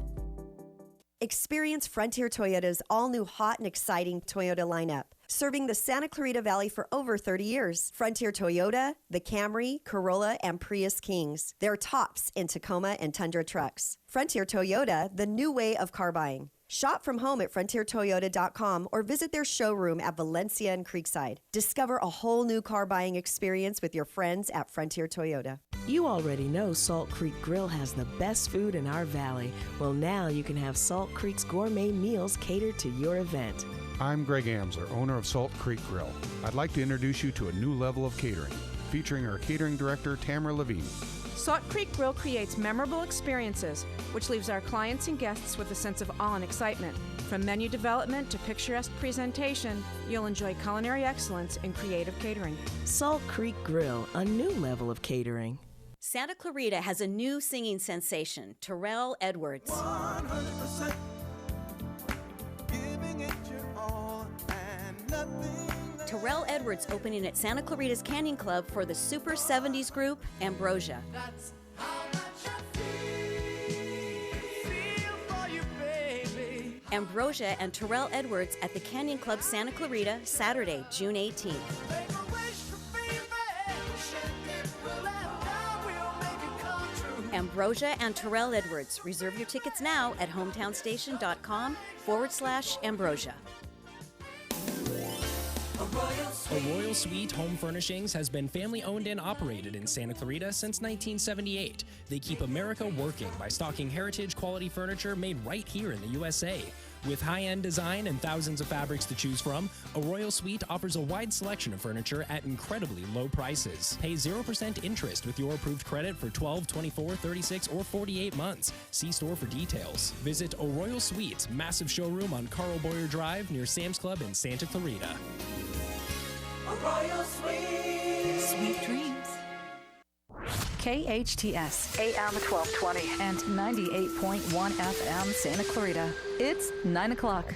Experience Frontier Toyota's all-new hot and exciting Toyota lineup. Serving the Santa Clarita Valley for over 30 years. Frontier Toyota, the Camry, Corolla, and Prius Kings. They're tops in Tacoma and Tundra trucks. Frontier Toyota, the new way of car buying. Shop from home at frontiertoyota.com or visit their showroom at Valencia and Creekside. Discover a whole new car buying experience with your friends at Frontier Toyota. You already know Salt Creek Grill has the best food in our valley. Well, now you can have Salt Creek's gourmet meals catered to your event. I'm Greg Amsler, owner of Salt Creek Grill. I'd like to introduce you to a new level of catering, featuring our catering director, Tamara Levine. Salt Creek Grill creates memorable experiences, which leaves our clients and guests with a sense of awe and excitement. From menu development to picturesque presentation, you'll enjoy culinary excellence and creative catering. Salt Creek Grill, a new level of catering. Santa Clarita has a new singing sensation, Terrell Edwards. 100% giving it your all and nothing. Terrell Edwards opening at Santa Clarita's Canyon Club for the Super 70s group Ambrosia. That's how much I feel for you, baby. Ambrosia and Terrell Edwards at the Canyon Club Santa Clarita, Saturday, June 18th. Ambrosia and Terrell Edwards. Reserve your tickets now at hometownstation.com/Ambrosia. A Royal Suite Home Furnishings has been family-owned and operated in Santa Clarita since 1978. They keep America working by stocking heritage-quality furniture made right here in the USA. With high-end design and thousands of fabrics to choose from, a Royal Suite offers a wide selection of furniture at incredibly low prices. Pay 0% interest with your approved credit for 12, 24, 36, or 48 months. See store for details. Visit A Royal Suite, massive showroom on Carl Boyer Drive near Sam's Club in Santa Clarita. A Royal Suite. Sweet dreams. KHTS, AM 1220 and 98.1 FM Santa Clarita. It's 9 o'clock.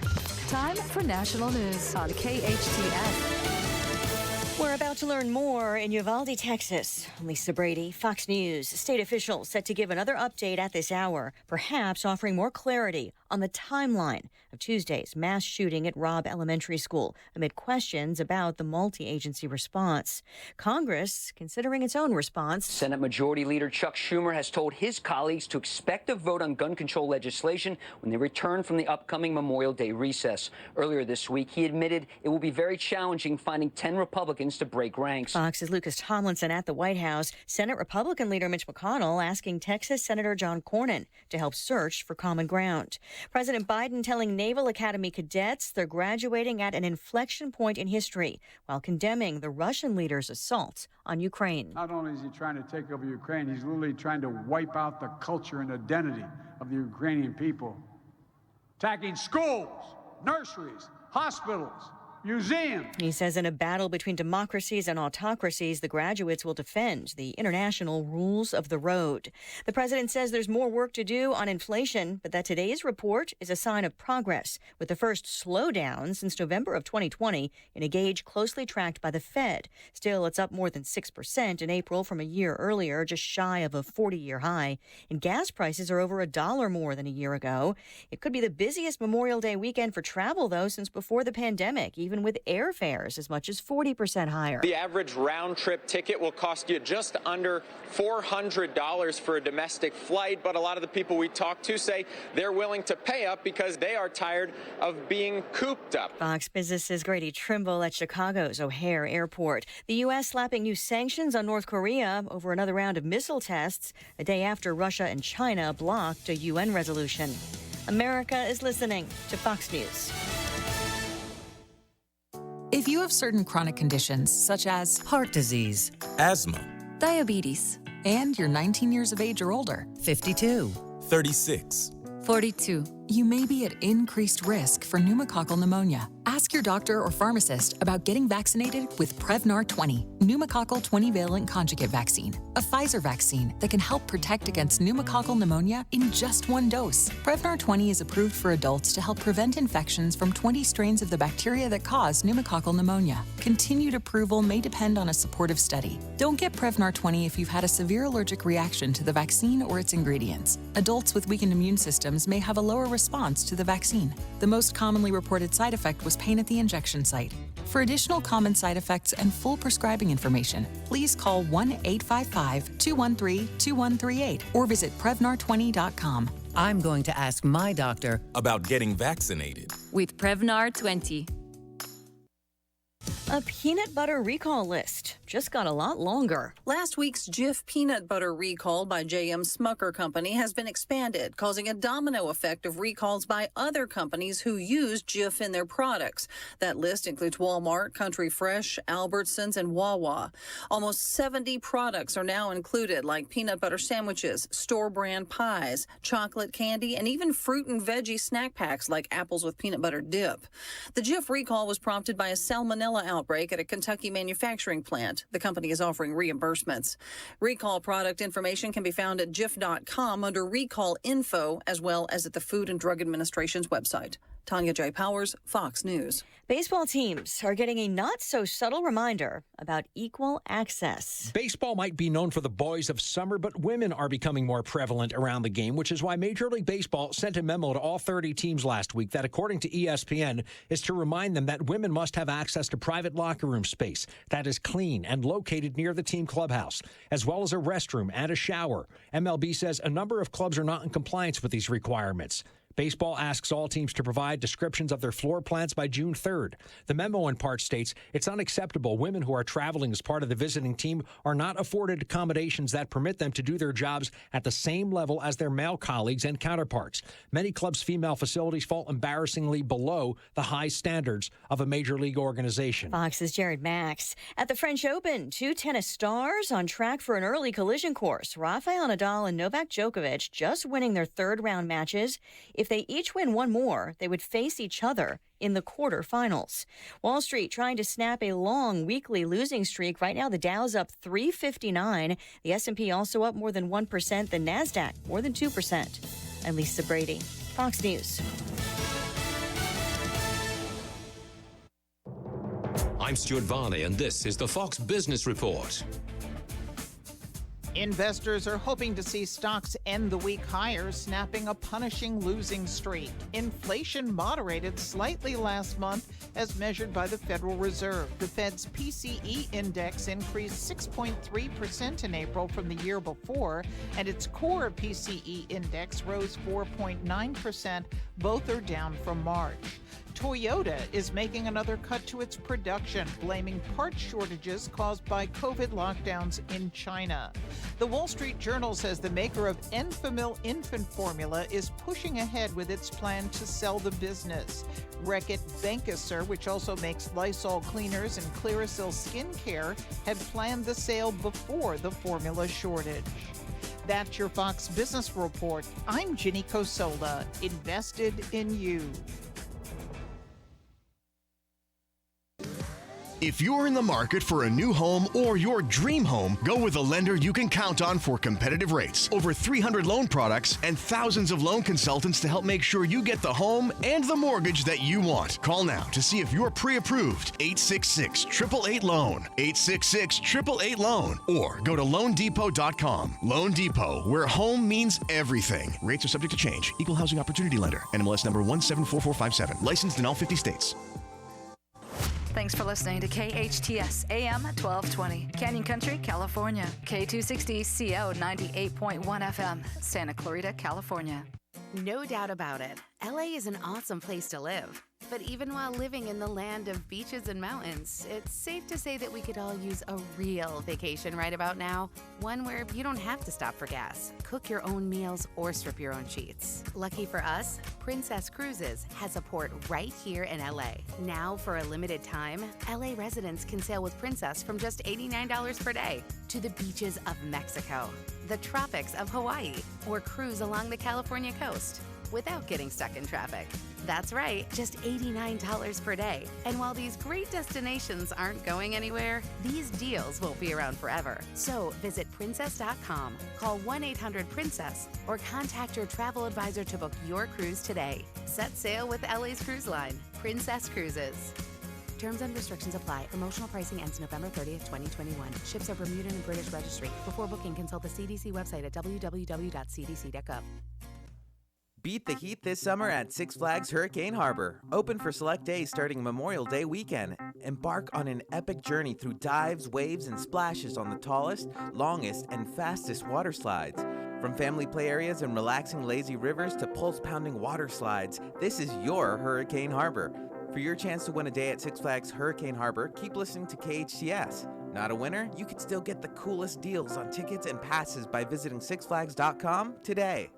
Time for national news on KHTS. We're about to learn more in Uvalde, Texas. Lisa Brady, Fox News. State officials set to give another update at this hour, perhaps offering more clarity on the timeline of Tuesday's mass shooting at Robb Elementary School amid questions about the multi-agency response. Congress considering its own response. Senate Majority Leader Chuck Schumer has told his colleagues to expect a vote on gun control legislation when they return from the upcoming Memorial Day recess. Earlier this week, he admitted it will be very challenging finding 10 Republicans to break ranks. Fox's Lucas Tomlinson at the White House. Senate Republican leader Mitch McConnell asking Texas Senator John Cornyn to help search for common ground. President Biden telling Naval Academy cadets they're graduating at an inflection point in history while condemning the Russian leader's assault on Ukraine. Not only is he trying to take over Ukraine, he's literally trying to wipe out the culture and identity of the Ukrainian people. Attacking schools, nurseries, hospitals, museum. He says in a battle between democracies and autocracies, the graduates will defend the international rules of the road. The president says there's more work to do on inflation, but that today's report is a sign of progress, with the first slowdown since November of 2020 in a gauge closely tracked by the Fed. Still, it's up more than 6% in April from a year earlier, just shy of a 40-year high. And gas prices are over $1 more than a year ago. It could be the busiest Memorial Day weekend for travel, though, since before the pandemic, even with airfares as much as 40% higher. The average round-trip ticket will cost you just under $400 for a domestic flight, but a lot of the people we talk to say they're willing to pay up because they are tired of being cooped up. Fox Business's Grady Trimble at Chicago's O'Hare Airport. The U.S. slapping new sanctions on North Korea over another round of missile tests, a day after Russia and China blocked a UN resolution. America is listening to Fox News. If you have certain chronic conditions, such as heart disease, asthma, diabetes, and you're 19 years of age or older, 52, 36, 42, you may be at increased risk for pneumococcal pneumonia. Ask your doctor or pharmacist about getting vaccinated with Prevnar 20, pneumococcal 20-valent conjugate vaccine, a Pfizer vaccine that can help protect against pneumococcal pneumonia in just one dose. Prevnar 20 is approved for adults to help prevent infections from 20 strains of the bacteria that cause pneumococcal pneumonia. Continued approval may depend on a supportive study. Don't get Prevnar 20 if you've had a severe allergic reaction to the vaccine or its ingredients. Adults with weakened immune systems may have a lower response to the vaccine. The most commonly reported side effect was pain at the injection site. For additional common side effects and full prescribing information, please call 1-855-213-2138 or visit Prevnar20.com. I'm going to ask my doctor about getting vaccinated with Prevnar 20. A peanut butter recall list. just got a lot longer. Last week's Jif peanut butter recall by J.M. Smucker Company has been expanded, causing a domino effect of recalls by other companies who use Jif in their products. That list includes Walmart, Country Fresh, Albertsons, and Wawa. Almost 70 products are now included, like peanut butter sandwiches, store-brand pies, chocolate candy, and even fruit and veggie snack packs like apples with peanut butter dip. The Jif recall was prompted by a salmonella outbreak at a Kentucky manufacturing plant. The company is offering reimbursements. Recall product information can be found at jif.com under recall info, as well as at the Food and Drug Administration's website. Tanya J. Powers, Fox News. Baseball teams are getting a not-so-subtle reminder about equal access. Baseball might be known for the boys of summer, but women are becoming more prevalent around the game, which is why Major League Baseball sent a memo to all 30 teams last week that, according to ESPN, is to remind them that women must have access to private locker room space that is clean and located near the team clubhouse, as well as a restroom and a shower. MLB says a number of clubs are not in compliance with these requirements. Baseball asks all teams to provide descriptions of their floor plans by June 3rd. The memo in part states it's unacceptable women who are traveling as part of the visiting team are not afforded accommodations that permit them to do their jobs at the same level as their male colleagues and counterparts. Many clubs' female facilities fall embarrassingly below the high standards of a major league organization. Fox's Jared Max. At the French Open, two tennis stars on track for an early collision course. Rafael Nadal and Novak Djokovic just winning their third-round matches. If they each win one more, they would face each other in the quarterfinals. Wall Street trying to snap a long weekly losing streak. Right now, the Dow's up 359. The S&P also up more than 1%. The NASDAQ more than 2%. I'm Lisa Brady, Fox News. I'm Stuart Varney, and this is the Fox Business Report. Investors are hoping to see stocks end the week higher, snapping a punishing losing streak. Inflation moderated slightly last month as measured by the Federal Reserve. The Fed's PCE index increased 6.3% in April from the year before, and its core PCE index rose 4.9%. Both are down from March. Toyota is making another cut to its production, blaming part shortages caused by COVID lockdowns in China. The Wall Street Journal says the maker of Enfamil infant formula is pushing ahead with its plan to sell the business. Reckitt Benckiser, which also makes Lysol cleaners and Clearasil skincare, had planned the sale before the formula shortage. That's your Fox Business Report. I'm Ginny Cosola, invested in you. If you're in the market for a new home or your dream home, go with a lender you can count on for competitive rates. Over 300 loan products and thousands of loan consultants to help make sure you get the home and the mortgage that you want. Call now to see if you're pre-approved. 866-888-LOAN. 866-888-LOAN. Or go to LoanDepot.com. Loan Depot, where home means everything. Rates are subject to change. Equal Housing Opportunity Lender. NMLS number 174457. Licensed in all 50 states. Thanks for listening to KHTS AM 1220, Canyon Country, California. K260CO 98.1 FM, Santa Clarita, California. No doubt about it, LA is an awesome place to live. But even while living in the land of beaches and mountains, it's safe to say that we could all use a real vacation right about now. One where you don't have to stop for gas, cook your own meals, or strip your own sheets. Lucky for us, Princess Cruises has a port right here in LA. Now, for a limited time, LA residents can sail with Princess from just $89 per day to the beaches of Mexico, the tropics of Hawaii, or cruise along the California coast without getting stuck in traffic. That's right, just $89 per day. And while these great destinations aren't going anywhere, these deals won't be around forever. So visit princess.com, call 1-800-PRINCESS, or contact your travel advisor to book your cruise today. Set sail with LA's cruise line, Princess Cruises. Terms and restrictions apply. Promotional pricing ends November 30th, 2021. Ships are Bermudan and British registry. Before booking, consult the CDC website at www.cdc.gov. Beat the heat this summer at Six Flags Hurricane Harbor. Open for select days starting Memorial Day weekend. Embark on an epic journey through dives, waves, and splashes on the tallest, longest, and fastest water slides. From family play areas and relaxing lazy rivers to pulse-pounding water slides, this is your Hurricane Harbor. For your chance to win a day at Six Flags Hurricane Harbor, keep listening to KHTS. Not a winner? You could still get the coolest deals on tickets and passes by visiting sixflags.com today.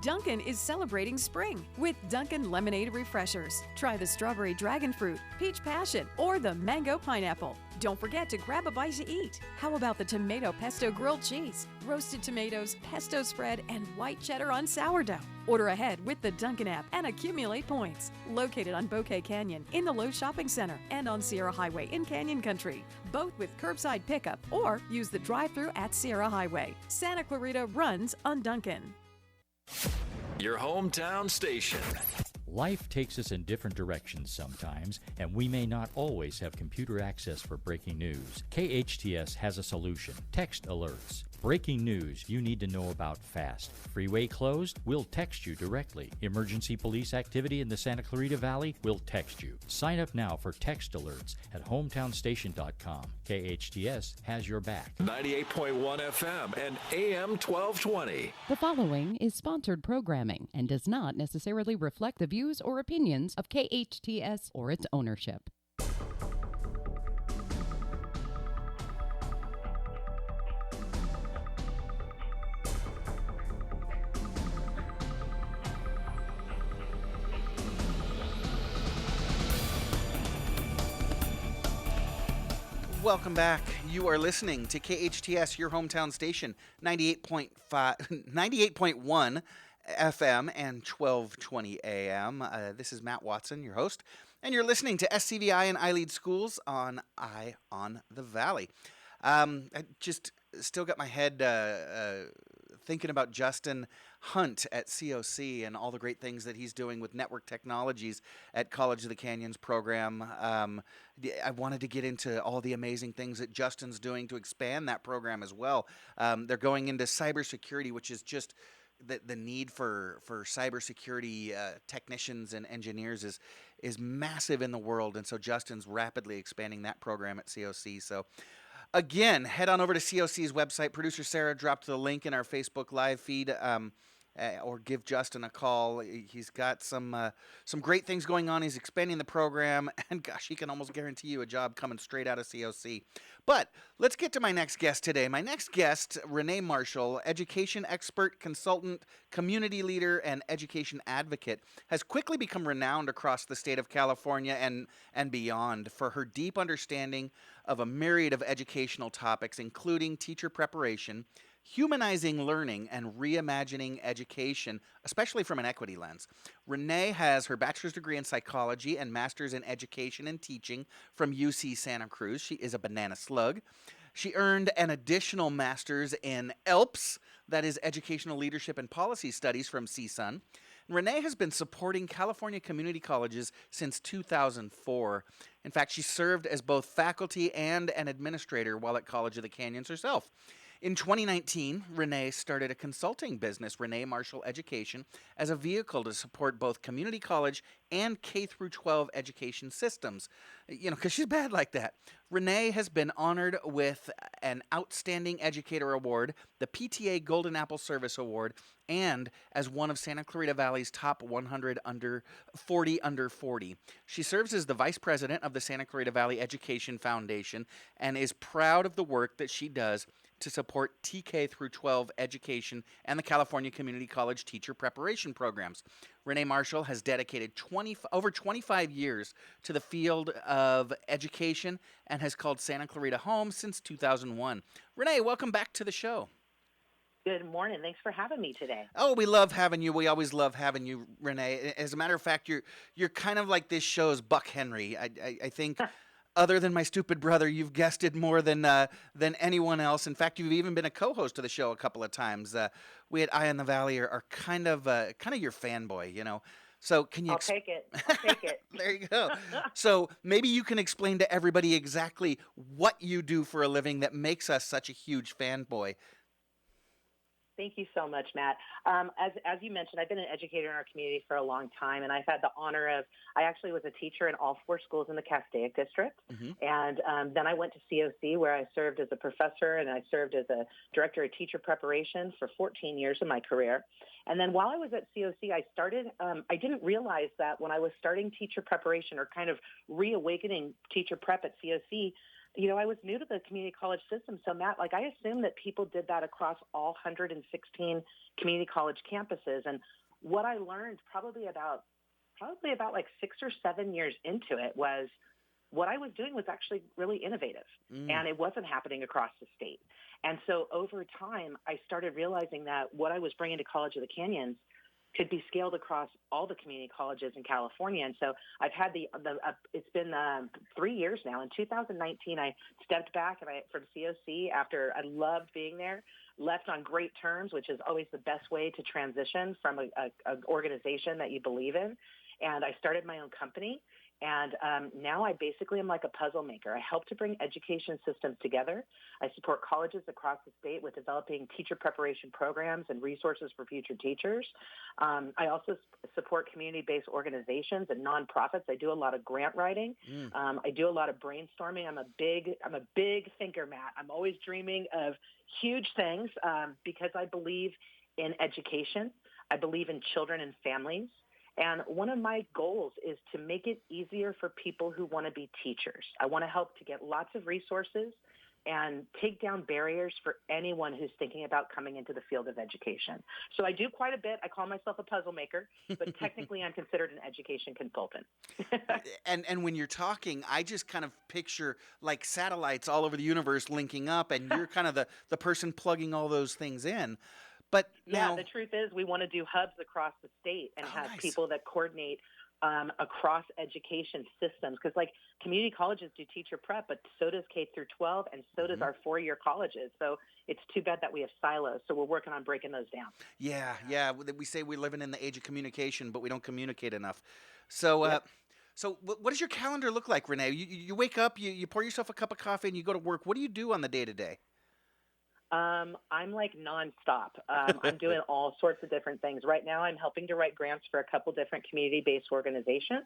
Dunkin' is celebrating spring with Dunkin' Lemonade Refreshers. Try the strawberry dragon fruit, peach passion, or the mango pineapple. Don't forget to grab a bite to eat. How about the tomato pesto grilled cheese, roasted tomatoes, pesto spread, and white cheddar on sourdough? Order ahead with the Dunkin' app and accumulate points. Located on Bouquet Canyon in the Lowe's Shopping Center and on Sierra Highway in Canyon Country. Both with curbside pickup or use the drive-thru at Sierra Highway. Santa Clarita runs on Dunkin'. Your hometown station. Life takes us in different directions sometimes, and we may not always have computer access for breaking news. KHTS has a solution. Text alerts. Breaking news you need to know about fast. Freeway closed? We'll text you directly. Emergency police activity in the Santa Clarita Valley? We'll text you. Sign up now for text alerts at hometownstation.com. KHTS has your back. 98.1 FM and AM 1220. The following is sponsored programming and does not necessarily reflect the views or opinions of KHTS or its ownership. Welcome back. You are listening to KHTS, your hometown station, 98.1 FM and 1220 AM. This is Matt Watson, your host, and you're listening to SCVI and iLead Schools on Eye on the Valley. I just still got my head thinking about Justin Hunt at COC and all the great things that he's doing with network technologies at College of the Canyons program. I wanted to get into all the amazing things that Justin's doing to expand that program as well. They're going into cybersecurity, which is just the need for cybersecurity technicians and engineers is massive in the world, and so Justin's rapidly expanding that program at COC. So again, head on over to COC's website. Producer Sarah dropped the link in our Facebook Live feed, or give Justin a call. He's got some great things going on. He's expanding the program, and gosh, he can almost guarantee you a job coming straight out of COC. But let's get to my next guest today. My next guest, Renee Marshall, education expert, consultant, community leader, and education advocate, has quickly become renowned across the state of California and beyond for her deep understanding of a myriad of educational topics, including teacher preparation, humanizing learning, and reimagining education, especially from an equity lens. Renee has her bachelor's degree in psychology and master's in education and teaching from UC Santa Cruz. She is a banana slug. She earned an additional master's in ELPS, that is Educational Leadership and Policy Studies, from CSUN. Renee has been supporting California community colleges since 2004. In fact, she served as both faculty and an administrator while at College of the Canyons herself. In 2019, Renee started a consulting business, Renee Marshall Education, as a vehicle to support both community college and K-12 education systems. You know, because she's bad like that. Renee has been honored with an Outstanding Educator Award, the PTA Golden Apple Service Award, and as one of Santa Clarita Valley's top 100 under 40. She serves as the vice president of the Santa Clarita Valley Education Foundation and is proud of the work that she does to support TK through 12 education and the California Community College teacher preparation programs. Renee Marshall has dedicated over 25 years to the field of education and has called Santa Clarita home since 2001. Renee, welcome back to the show. Good morning. Thanks for having me today. Oh, we love having you. We always love having you, Renee. As a matter of fact, you're kind of like this show's Buck Henry. I think other than my stupid brother, you've guested more than anyone else. In fact, you've even been a co-host of the show a couple of times. We at Eye on the Valley are kind of your fanboy, you know. So can you? I'll take it. I'll take it. There you go. So maybe you can explain to everybody exactly what you do for a living that makes us such a huge fanboy. Thank you so much, Matt. As you mentioned, I've been an educator in our community for a long time, and I've had the honor of, I actually was a teacher in all 4 schools in the Castaic district. Mm-hmm. And then I went to COC, where I served as a professor, and I served as a director of teacher preparation for 14 years of my career. And then while I was at COC, I started, I didn't realize that when I was starting teacher preparation or kind of reawakening teacher prep at COC, I was new to the community college system. So Matt, like I assumed that people did that across all 116 community college campuses. And what I learned probably about like 6 or 7 years into it was what I was doing was actually really innovative, and it wasn't happening across the state. And so over time, I started realizing that what I was bringing to College of the Canyons could be scaled across all the community colleges in California. And so I've had it's been 3 years now. In 2019, I stepped back from COC after I loved being there, left on great terms, which is always the best way to transition from an organization that you believe in. And I started my own company. And now I basically am like a puzzle maker. I help to bring education systems together. I support colleges across the state with developing teacher preparation programs and resources for future teachers. I also support community-based organizations and nonprofits. I do a lot of grant writing. I do a lot of brainstorming. I'm a big thinker, Matt. I'm always dreaming of huge things because I believe in education. I believe in children and families. And one of my goals is to make it easier for people who want to be teachers. I want to help to get lots of resources and take down barriers for anyone who's thinking about coming into the field of education. So I do quite a bit. I call myself a puzzle maker, but technically I'm considered an education consultant. And when you're talking, I just kind of picture like satellites all over the universe linking up, and you're kind of the person plugging all those things in. But now, the truth is we want to do hubs across the state and have nice. people that coordinate across education systems. Because like community colleges do teacher prep, but so does K through 12, and so does our 4-year colleges. So it's too bad that we have silos. So we're working on breaking those down. Yeah. We say we're living in the age of communication, but we don't communicate enough. So, So what does your calendar look like, Renee? You wake up, you pour yourself a cup of coffee, and you go to work. What do you do on the day-to-day? I'm like nonstop. I'm doing all sorts of different things. Right now, I'm helping to write grants for a couple different community-based organizations.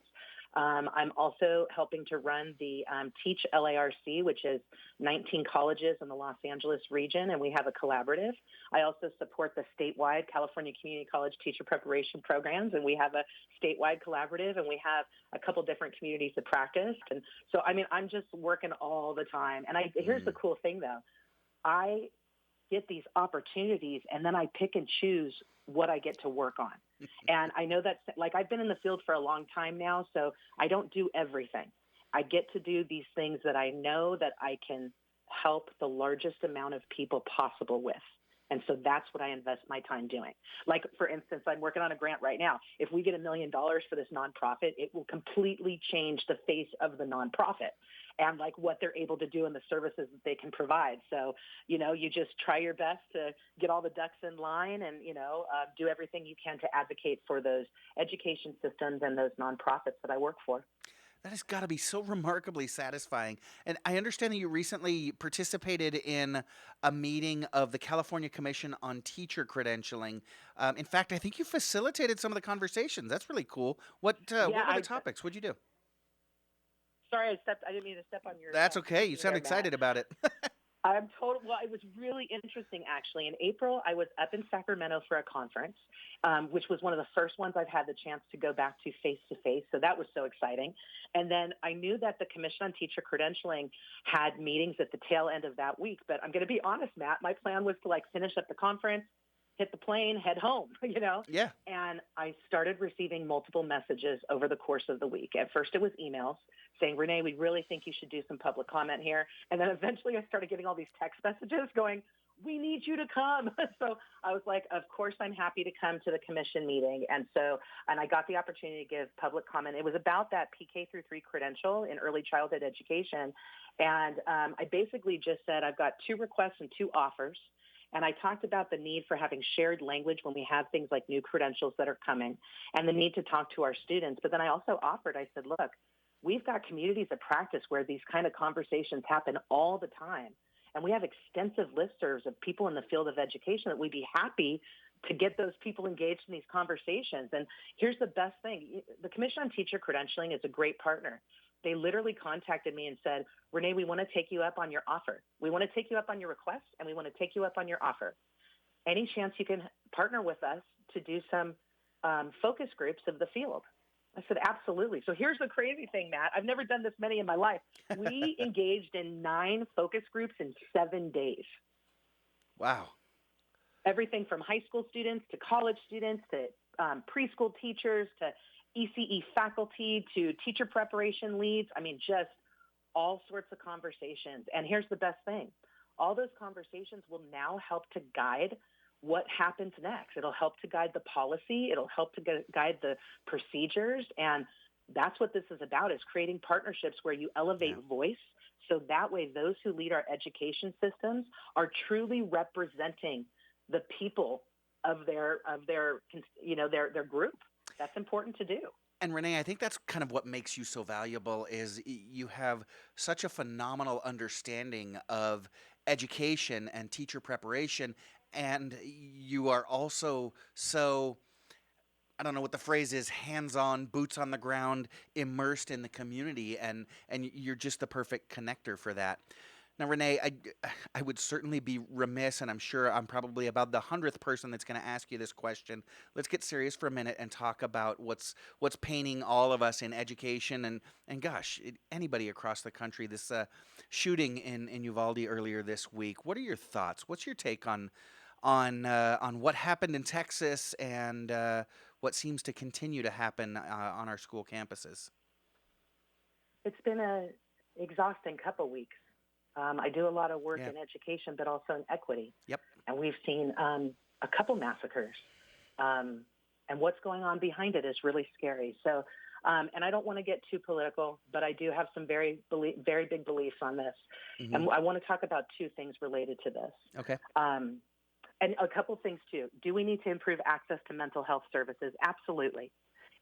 I'm also helping to run the Teach LARC, which is 19 colleges in the Los Angeles region, and we have a collaborative. I also support the statewide California Community College Teacher Preparation Programs, and we have a statewide collaborative, and we have a couple different communities of practice. And so, I mean, I'm just working all the time. And here's the cool thing, though. I get these opportunities, and then I pick and choose what I get to work on. And I know that, like, I've been in the field for a long time now, so I don't do everything. I get to do these things that I know that I can help the largest amount of people possible with. And so that's what I invest my time doing. Like, for instance, I'm working on a grant right now. If we get $1 million for this nonprofit, it will completely change the face of the nonprofit and like what they're able to do and the services that they can provide. So, you just try your best to get all the ducks in line and, do everything you can to advocate for those education systems and those nonprofits that I work for. That has got to be so remarkably satisfying. And I understand that you recently participated in a meeting of the California Commission on Teacher Credentialing. In fact, I think you facilitated some of the conversations. That's really cool. What were the topics? What'd you do? Sorry, I didn't mean to step on your... That's okay. You sound excited about it. Well, it was really interesting, actually. In April, I was up in Sacramento for a conference, which was one of the first ones I've had the chance to go back to face-to-face. So that was so exciting. And then I knew that the Commission on Teacher Credentialing had meetings at the tail end of that week. But I'm going to be honest, Matt, my plan was to finish up the conference, hit the plane, head home, Yeah. And I started receiving multiple messages over the course of the week. At first it was emails saying, Renee, we really think you should do some public comment here. And then eventually I started getting all these text messages going, we need you to come. So I was like, of course I'm happy to come to the commission meeting. And I got the opportunity to give public comment. It was about that PK through 3 credential in early childhood education. And I basically just said, I've got 2 requests and 2 offers. And I talked about the need for having shared language when we have things like new credentials that are coming and the need to talk to our students. But then I also offered, I said, look, we've got communities of practice where these kind of conversations happen all the time. And we have extensive listservs of people in the field of education that we'd be happy to get those people engaged in these conversations. And here's the best thing. The Commission on Teacher Credentialing is a great partner. They literally contacted me and said, Renee, we want to take you up on your offer. We want to take you up on your request, and we want to take you up on your offer. Any chance you can partner with us to do some focus groups of the field? I said, absolutely. So here's the crazy thing, Matt. I've never done this many in my life. We engaged in 9 focus groups in 7 days. Wow. Everything from high school students to college students to preschool teachers to ECE faculty to teacher preparation leads. I mean, just all sorts of conversations. And here's the best thing. All those conversations will now help to guide what happens next. It'll help to guide the policy. It'll help to guide the procedures. And that's what this is about, is creating partnerships where you elevate voice. So that way, those who lead our education systems are truly representing the people of their group. That's important to do. And Renee, I think that's kind of what makes you so valuable, is you have such a phenomenal understanding of education and teacher preparation, and you are also so, I don't know what the phrase is, hands-on, boots on the ground, immersed in the community, and you're just the perfect connector for that. Now, Renee, I would certainly be remiss, and I'm sure I'm probably about the 100th person that's going to ask you this question. Let's get serious for a minute and talk about what's paining all of us in education and gosh, anybody across the country. This shooting in Uvalde earlier this week. What are your thoughts? What's your take on what happened in Texas and what seems to continue to happen on our school campuses? It's been an exhausting couple weeks. I do a lot of work in education, but also in equity. Yep. And we've seen a couple massacres. And what's going on behind it is really scary. So, and I don't want to get too political, but I do have some very big beliefs on this. Mm-hmm. And I want to talk about 2 things related to this. Okay. And a couple things, too. Do we need to improve access to mental health services? Absolutely.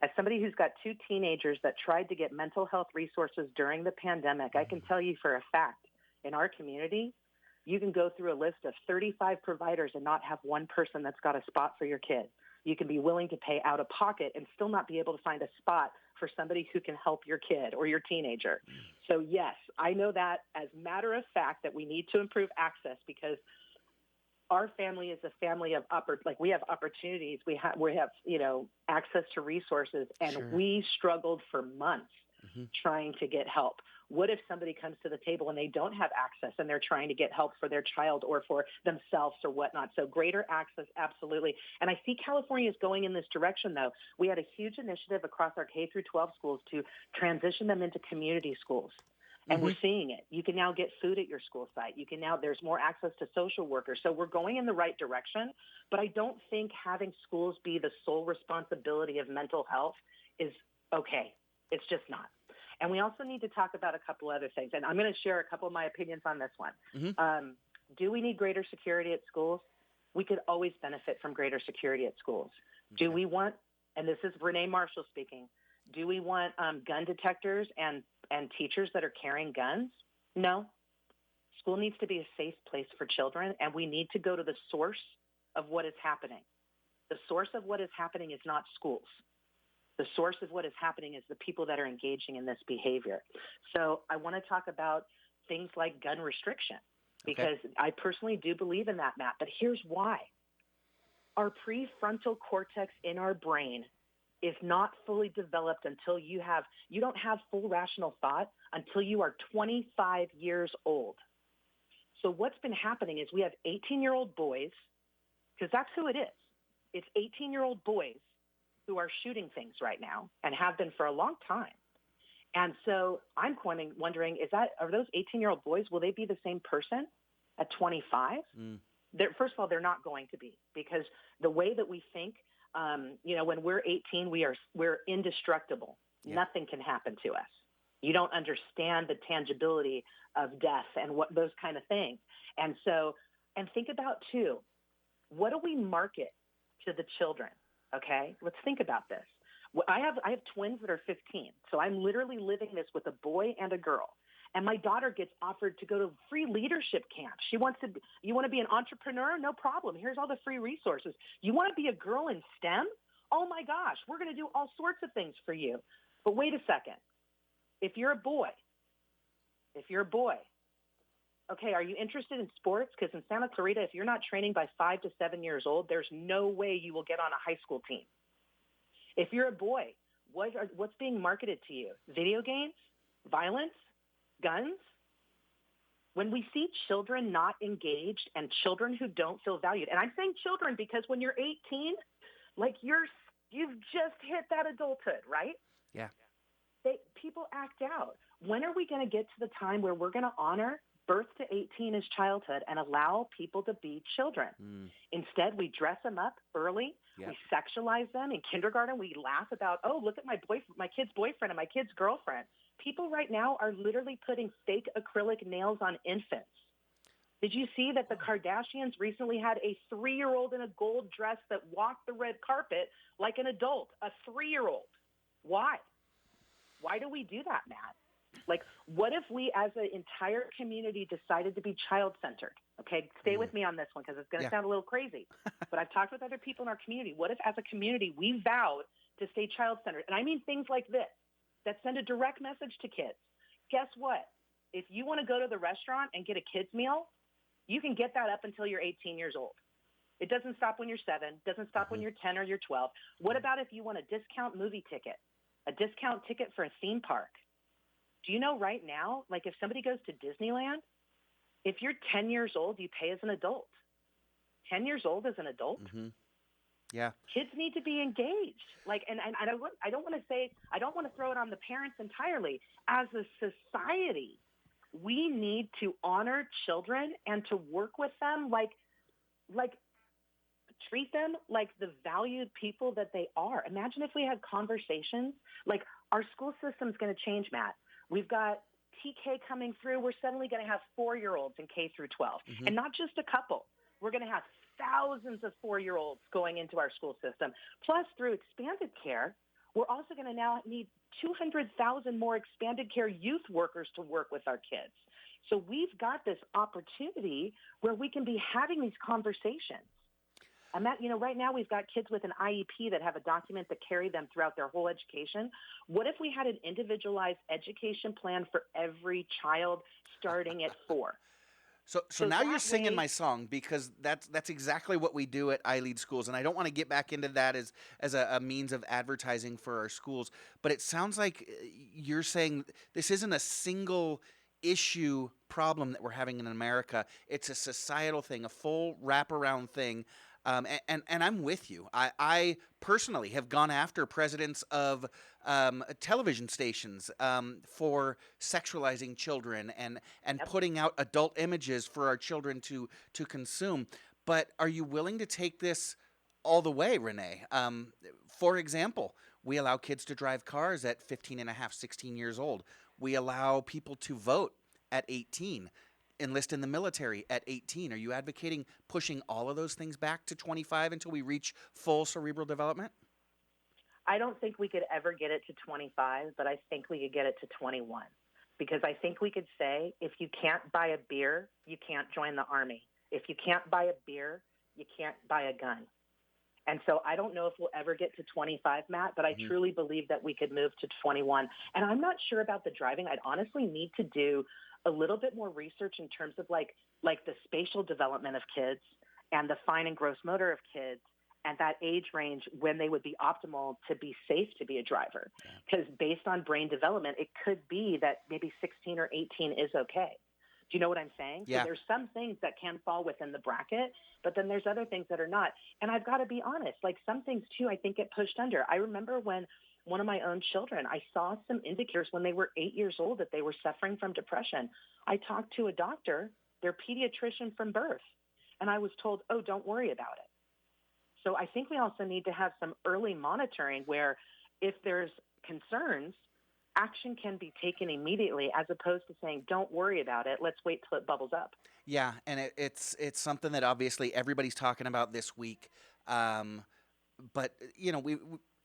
As somebody who's got 2 teenagers that tried to get mental health resources during the pandemic, I can tell you for a fact, in our community, you can go through a list of 35 providers and not have one person that's got a spot for your kid. You can be willing to pay out of pocket and still not be able to find a spot for somebody who can help your kid or your teenager. So yes, I know that as a matter of fact that we need to improve access, because our family is a family of we have opportunities. We have access to resources, and we struggled for months trying to get help. What if somebody comes to the table and they don't have access and they're trying to get help for their child or for themselves or whatnot? So greater access, absolutely. And I see California is going in this direction, though. We had a huge initiative across our K through 12 schools to transition them into community schools. And we're seeing it. You can now get food at your school site. There's more access to social workers. So we're going in the right direction. But I don't think having schools be the sole responsibility of mental health is okay. It's just not. And we also need to talk about a couple other things. And I'm going to share a couple of my opinions on this one. Mm-hmm. Do we need greater security at schools? We could always benefit from greater security at schools. Okay. Do we want, and this is Renee Marshall speaking, do we want gun detectors and teachers that are carrying guns? No. School needs to be a safe place for children, and we need to go to the source of what is happening. The source of what is happening is not schools. The source of what is happening is the people that are engaging in this behavior. So I want to talk about things like gun restriction, because I personally do believe in that, Matt. But here's why. Our prefrontal cortex in our brain is not fully developed until you don't have full rational thought until you are 25 years old. So what's been happening is we have 18-year-old boys, because that's who it is. It's 18-year-old boys who are shooting things right now and have been for a long time. And so I'm wondering, are those 18-year-old boys, will they be the same person at 25? First of all, they're not going to be, because the way that we think, when we're 18, we're indestructible. Yeah. Nothing can happen to us. You don't understand the tangibility of death and what those kind of things. And think about too, what do we market to the children? Okay, let's think about this. I have twins that are 15, so I'm literally living this with a boy and a girl. And my daughter gets offered to go to free leadership camp. You want to be an entrepreneur? No problem. Here's all the free resources. You want to be a girl in STEM? Oh my gosh, we're going to do all sorts of things for you. But wait a second. If you're a boy, okay, are you interested in sports? Because in Santa Clarita, if you're not training by 5 to 7 years old, there's no way you will get on a high school team. If you're a boy, What's being marketed to you? Video games, violence, guns? When we see children not engaged and children who don't feel valued, and I'm saying children because when you're 18, like you've just hit that adulthood, right? Yeah. People act out. When are we going to get to the time where we're going to honor birth to 18 as childhood and allow people to be children? Instead, we dress them up early. Yeah. We sexualize them. In kindergarten, we laugh about, oh, look at my kid's boyfriend and my kid's girlfriend. People right now are literally putting fake acrylic nails on infants. Did you see that the Kardashians recently had a 3-year-old in a gold dress that walked the red carpet like an adult, a 3-year-old? Why? Why do we do that, Matt? Like, what if we as an entire community decided to be child-centered? Okay, stay with me on this one because it's going to sound a little crazy. But I've talked with other people in our community. What if as a community we vowed to stay child-centered? And I mean things like this that send a direct message to kids. Guess what? If you want to go to the restaurant and get a kid's meal, you can get that up until you're 18 years old. It doesn't stop when you're 7, doesn't stop when you're 10 or you're 12. What about if you want a discount movie ticket, a discount ticket for a theme park? Do you know right now, like if somebody goes to Disneyland, if you're 10 years old, you pay as an adult. 10 years old as an adult? Yeah. Kids need to be engaged. Like, and I don't want to throw it on the parents entirely. As a society, we need to honor children and to work with them like treat them like the valued people that they are. Imagine if we had conversations like our school system's going to change, Matt. We've got TK coming through. We're suddenly going to have 4-year-olds in K through 12, and not just a couple. We're going to have thousands of 4-year-olds going into our school system. Plus, through expanded care, we're also going to now need 200,000 more expanded care youth workers to work with our kids. So we've got this opportunity where we can be having these conversations. And Matt, right now we've got kids with an IEP that have a document that carry them throughout their whole education. What if we had an individualized education plan for every child starting at 4? So now you're singing my song because that's exactly what we do at iLead Schools, and I don't want to get back into that as a means of advertising for our schools, but it sounds like you're saying this isn't a single issue problem that we're having in America. It's a societal thing, a full wraparound thing. And I'm with you. I personally have gone after presidents of television stations for sexualizing children and putting out adult images for our children to consume. But are you willing to take this all the way, Renee? For example, we allow kids to drive cars at 15 and a half, 16 years old. We allow people to vote at 18. Enlist in the military at 18. Are you advocating pushing all of those things back to 25 until we reach full cerebral development? I don't think we could ever get it to 25, but I think we could get it to 21. Because I think we could say, if you can't buy a beer, you can't join the Army. If you can't buy a beer, you can't buy a gun. And so I don't know if we'll ever get to 25, Matt, but I truly believe that we could move to 21. And I'm not sure about the driving. I'd honestly need to do a little bit more research in terms of like the spatial development of kids and the fine and gross motor of kids and that age range when they would be optimal to be safe to be a driver. Because based on brain development, it could be that maybe 16 or 18 is okay. Do you know what I'm saying? Yeah. So there's some things that can fall within the bracket, but then there's other things that are not. And I've got to be honest, like some things too, I think get pushed under. I remember when one of my own children, I saw some indicators when they were 8 years old that they were suffering from depression. I talked to a doctor, their pediatrician from birth, and I was told, oh, don't worry about it. So I think we also need to have some early monitoring where if there's concerns, action can be taken immediately as opposed to saying, don't worry about it. Let's wait till it bubbles up. Yeah, and it's something that obviously everybody's talking about this week. But,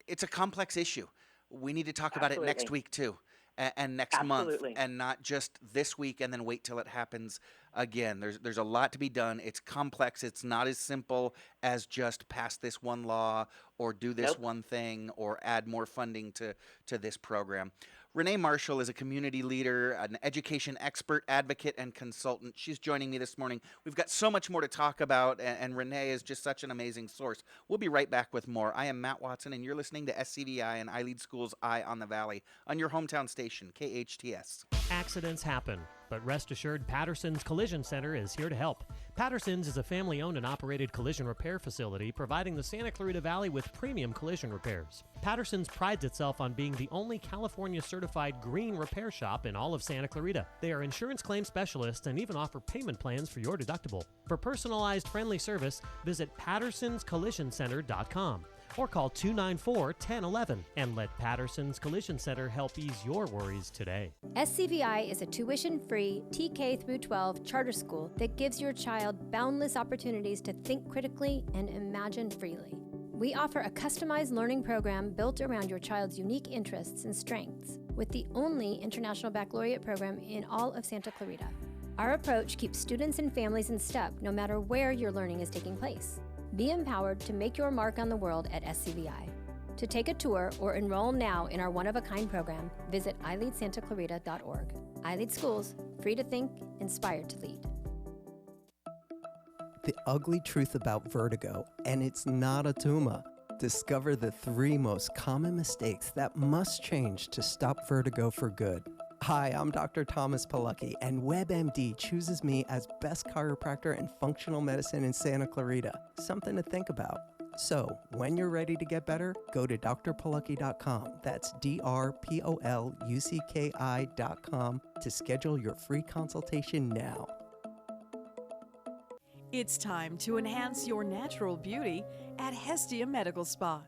it's a complex issue. We need to talk about it next week, too, and next month, and not just this week and then wait till it happens again. There's a lot to be done. It's complex. It's not as simple as just pass this one law or do this one thing or add more funding to this program. Renee Marshall is a community leader, an education expert, advocate, and consultant. She's joining me this morning. We've got so much more to talk about, and Renee is just such an amazing source. We'll be right back with more. I am Matt Watson, and you're listening to SCVI and iLead Schools' Eye on the Valley on your hometown station, KHTS. Accidents happen, but rest assured Patterson's Collision Center is here to help. Patterson's is a family-owned and operated collision repair facility providing the Santa Clarita Valley with premium collision repairs. Patterson's prides itself on being the only California-certified green repair shop in all of Santa Clarita. They are insurance claim specialists and even offer payment plans for your deductible. For personalized, friendly service, visit pattersonscollisioncenter.com or call 294-1011 and let Patterson's Collision Center help ease your worries today. SCVI is a tuition-free TK through 12 charter school that gives your child boundless opportunities to think critically and imagine freely. We offer a customized learning program built around your child's unique interests and strengths, with the only international baccalaureate program in all of Santa Clarita. Our approach keeps students and families in step no matter where your learning is taking place. Be empowered to make your mark on the world at SCVI. To take a tour or enroll now in our one-of-a-kind program, visit iLeadSantaClarita.org. iLead Schools, free to think, inspired to lead. The ugly truth about vertigo, and it's not a tumor. Discover the 3 most common mistakes that must change to stop vertigo for good. Hi, I'm Dr. Thomas Palucki, and WebMD chooses me as best chiropractor and functional medicine in Santa Clarita. Something to think about. So, when you're ready to get better, go to drpalucki.com. That's drpalucki.com to schedule your free consultation now. It's time to enhance your natural beauty at Hestia Medical Spa.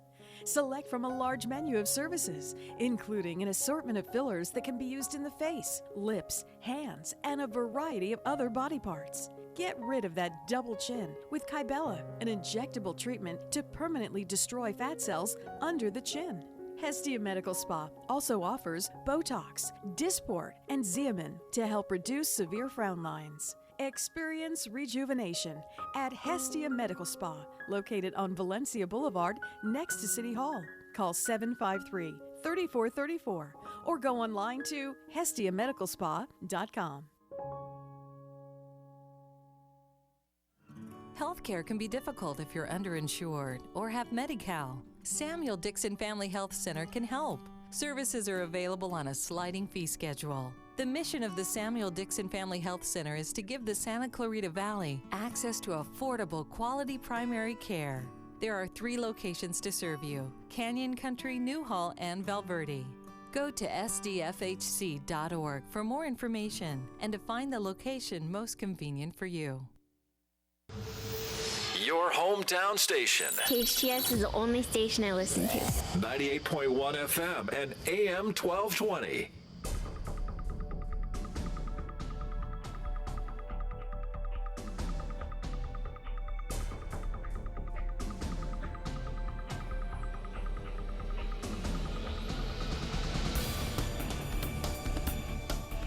Select from a large menu of services, including an assortment of fillers that can be used in the face, lips, hands, and a variety of other body parts. Get rid of that double chin with Kybella, an injectable treatment to permanently destroy fat cells under the chin. Hestia Medical Spa also offers Botox, Dysport, and Xeomin to help reduce severe frown lines. Experience rejuvenation at Hestia Medical Spa, located on Valencia Boulevard next to City Hall. Call 753-3434 or go online to hestiamedicalspa.com. Healthcare can be difficult if you're underinsured or have Medi-Cal. Samuel Dixon Family Health Center can help. Services are available on a sliding fee schedule. The mission of the Samuel Dixon Family Health Center is to give the Santa Clarita Valley access to affordable, quality primary care. There are 3 locations to serve you: Canyon Country, Newhall, and Valverde. Go to sdfhc.org for more information and to find the location most convenient for you. Your hometown station. KHTS is the only station I listen to. 98.1 FM and AM 1220.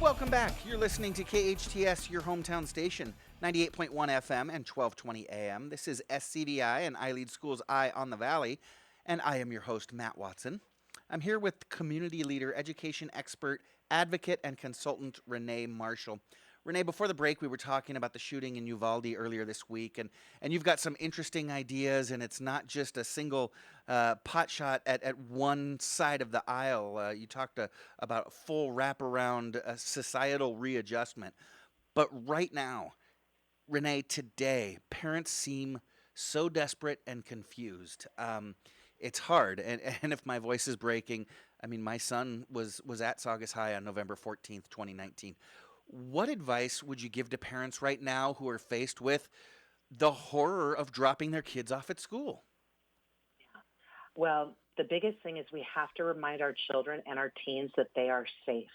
Welcome back. You're listening to KHTS, your hometown station, 98.1 FM and 1220 AM. This is SCVI and iLead Schools' Eye on the Valley, and I am your host, Matt Watson. I'm here with community leader, education expert, advocate, and consultant Renee Marshall. Renee, before the break, we were talking about the shooting in Uvalde earlier this week, and you've got some interesting ideas, and it's not just a single pot shot at one side of the aisle. You talked about a full wraparound societal readjustment. But right now, Renee, today, parents seem so desperate and confused. It's hard, and if my voice is breaking, I mean, my son was at Saugus High on November 14th, 2019. What advice would you give to parents right now who are faced with the horror of dropping their kids off at school? Well, the biggest thing is we have to remind our children and our teens that they are safe.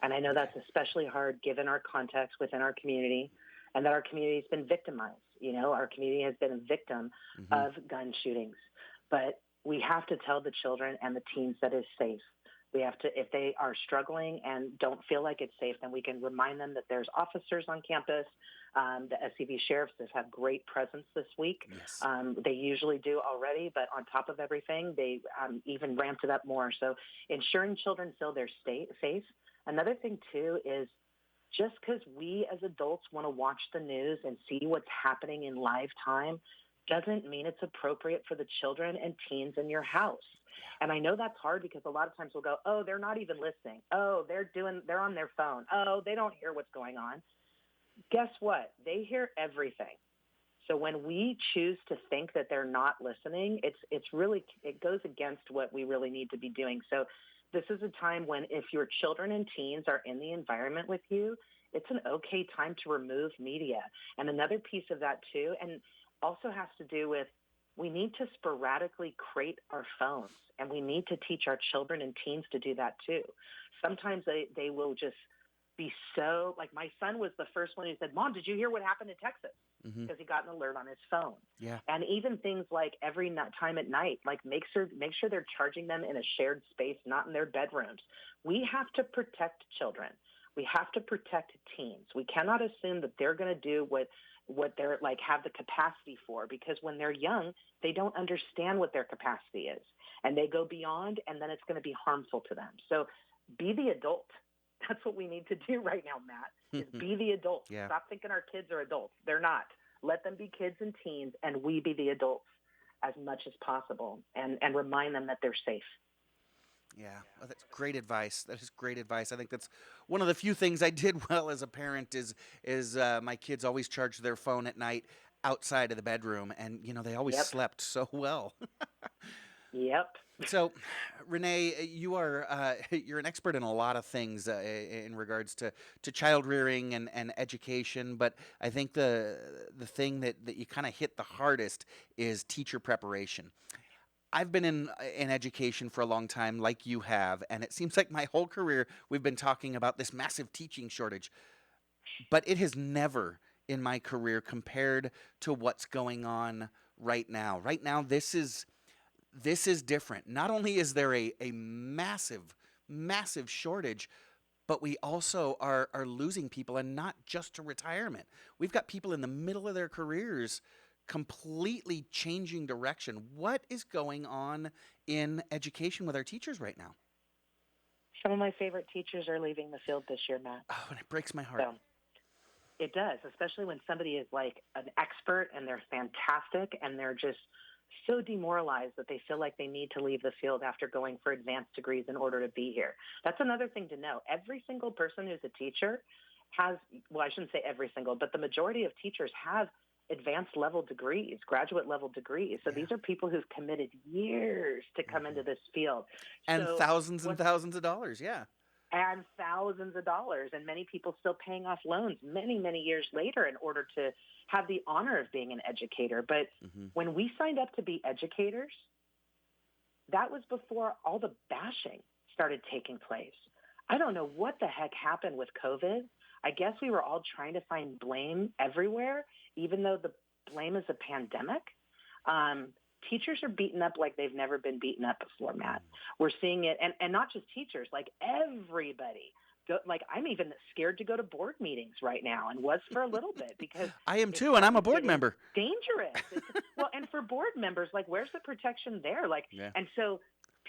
And I know that's especially hard given our context within our community and that our community has been victimized. You know, our community has been a victim of gun shootings. But we have to tell the children and the teens that it's safe. We have to, if they are struggling and don't feel like it's safe, then we can remind them that there's officers on campus. The SCV sheriffs have had great presence this week. Yes. They usually do already, but on top of everything, they even ramped it up more. So ensuring children feel they're safe. Another thing, too, is just because we as adults want to watch the news and see what's happening in live time doesn't mean it's appropriate for the children and teens in your house. And I know that's hard because a lot of times we'll go, oh, they're not even listening. Oh, they're on their phone. Oh, they don't hear what's going on. Guess what? They hear everything. So when we choose to think that they're not listening, it goes against what we really need to be doing. So this is a time when if your children and teens are in the environment with you, it's an okay time to remove media. And another piece of that too, and also has to do with, we need to sporadically crate our phones, and we need to teach our children and teens to do that too. Sometimes they will just be so, like my son was the first one who said, Mom, did you hear what happened in Texas? Because he got an alert on his phone. Yeah. And even things like every time at night, like make sure they're charging them in a shared space, not in their bedrooms. We have to protect children. We have to protect teens. We cannot assume that they're going to do what they're like have the capacity for, because when they're young, they don't understand what their capacity is, and they go beyond, and then it's going to be harmful to them. So be the adult. That's what we need to do right now, Matt, is be the adult. Yeah. Stop thinking our kids are adults. They're not. Let them be kids and teens, and we be the adults as much as possible, and remind them that they're safe. Yeah, well, that's great advice. That is great advice. I think that's one of the few things I did well as a parent is my kids always charged their phone at night outside of the bedroom, and they always slept so well. Yep. So, Renee, you're an expert in a lot of things in regards to child rearing and education, but I think the thing that you kind of hit the hardest is teacher preparation. I've been in education for a long time, like you have, and it seems like my whole career we've been talking about this massive teaching shortage, but it has never in my career compared to what's going on right now. Right now, this is different. Not only is there a massive, massive shortage, but we also are losing people, and not just to retirement. We've got people in the middle of their careers completely changing direction. What is going on in education with our teachers right now? Some of my favorite teachers are leaving the field this year, Matt. Oh, and it breaks my heart. So, it does, especially when somebody is like an expert and they're fantastic and they're just so demoralized that they feel like they need to leave the field after going for advanced degrees in order to be here. That's another thing to know. Every single person who's a teacher has, well, I shouldn't say every single, but the majority of teachers have advanced level degrees, graduate level degrees. So these are people who've committed years to come into this field. And so thousands and thousands of dollars, yeah. And thousands of dollars, and many people still paying off loans many, many years later in order to have the honor of being an educator. But when we signed up to be educators, that was before all the bashing started taking place. I don't know what the heck happened with COVID. I guess we were all trying to find blame everywhere, even though the blame is a pandemic. Teachers are beaten up like they've never been beaten up before, Matt. We're seeing it, and not just teachers, like everybody. Like I'm even scared to go to board meetings right now, and was for a little bit because I am too, and I'm a board member. Dangerous. Well, and for board members, like where's the protection there? Like, and so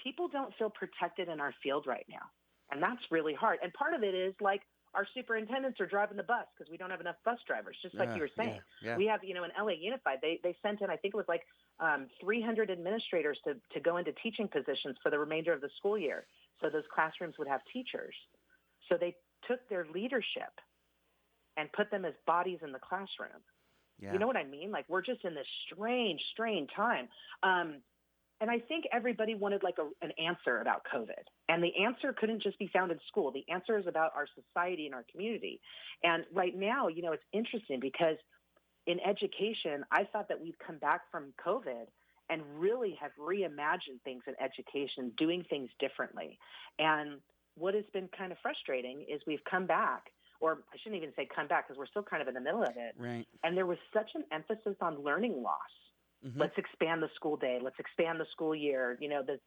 people don't feel protected in our field right now, and that's really hard. And part of it is like our superintendents are driving the bus because we don't have enough bus drivers, just like you were saying. Yeah. We have, in LA Unified, they sent in, I think it was like 300 administrators to go into teaching positions for the remainder of the school year. So those classrooms would have teachers. So they took their leadership and put them as bodies in the classroom. Yeah. You know what I mean? Like we're just in this strange time. And I think everybody wanted like an answer about COVID. And the answer couldn't just be found in school. The answer is about our society and our community. And right now, it's interesting because in education, I thought that we'd come back from COVID and really have reimagined things in education, doing things differently. And what has been kind of frustrating is we've come back, or I shouldn't even say come back because we're still kind of in the middle of it. Right. And there was such an emphasis on learning loss. Let's expand the school day. Let's expand the school year,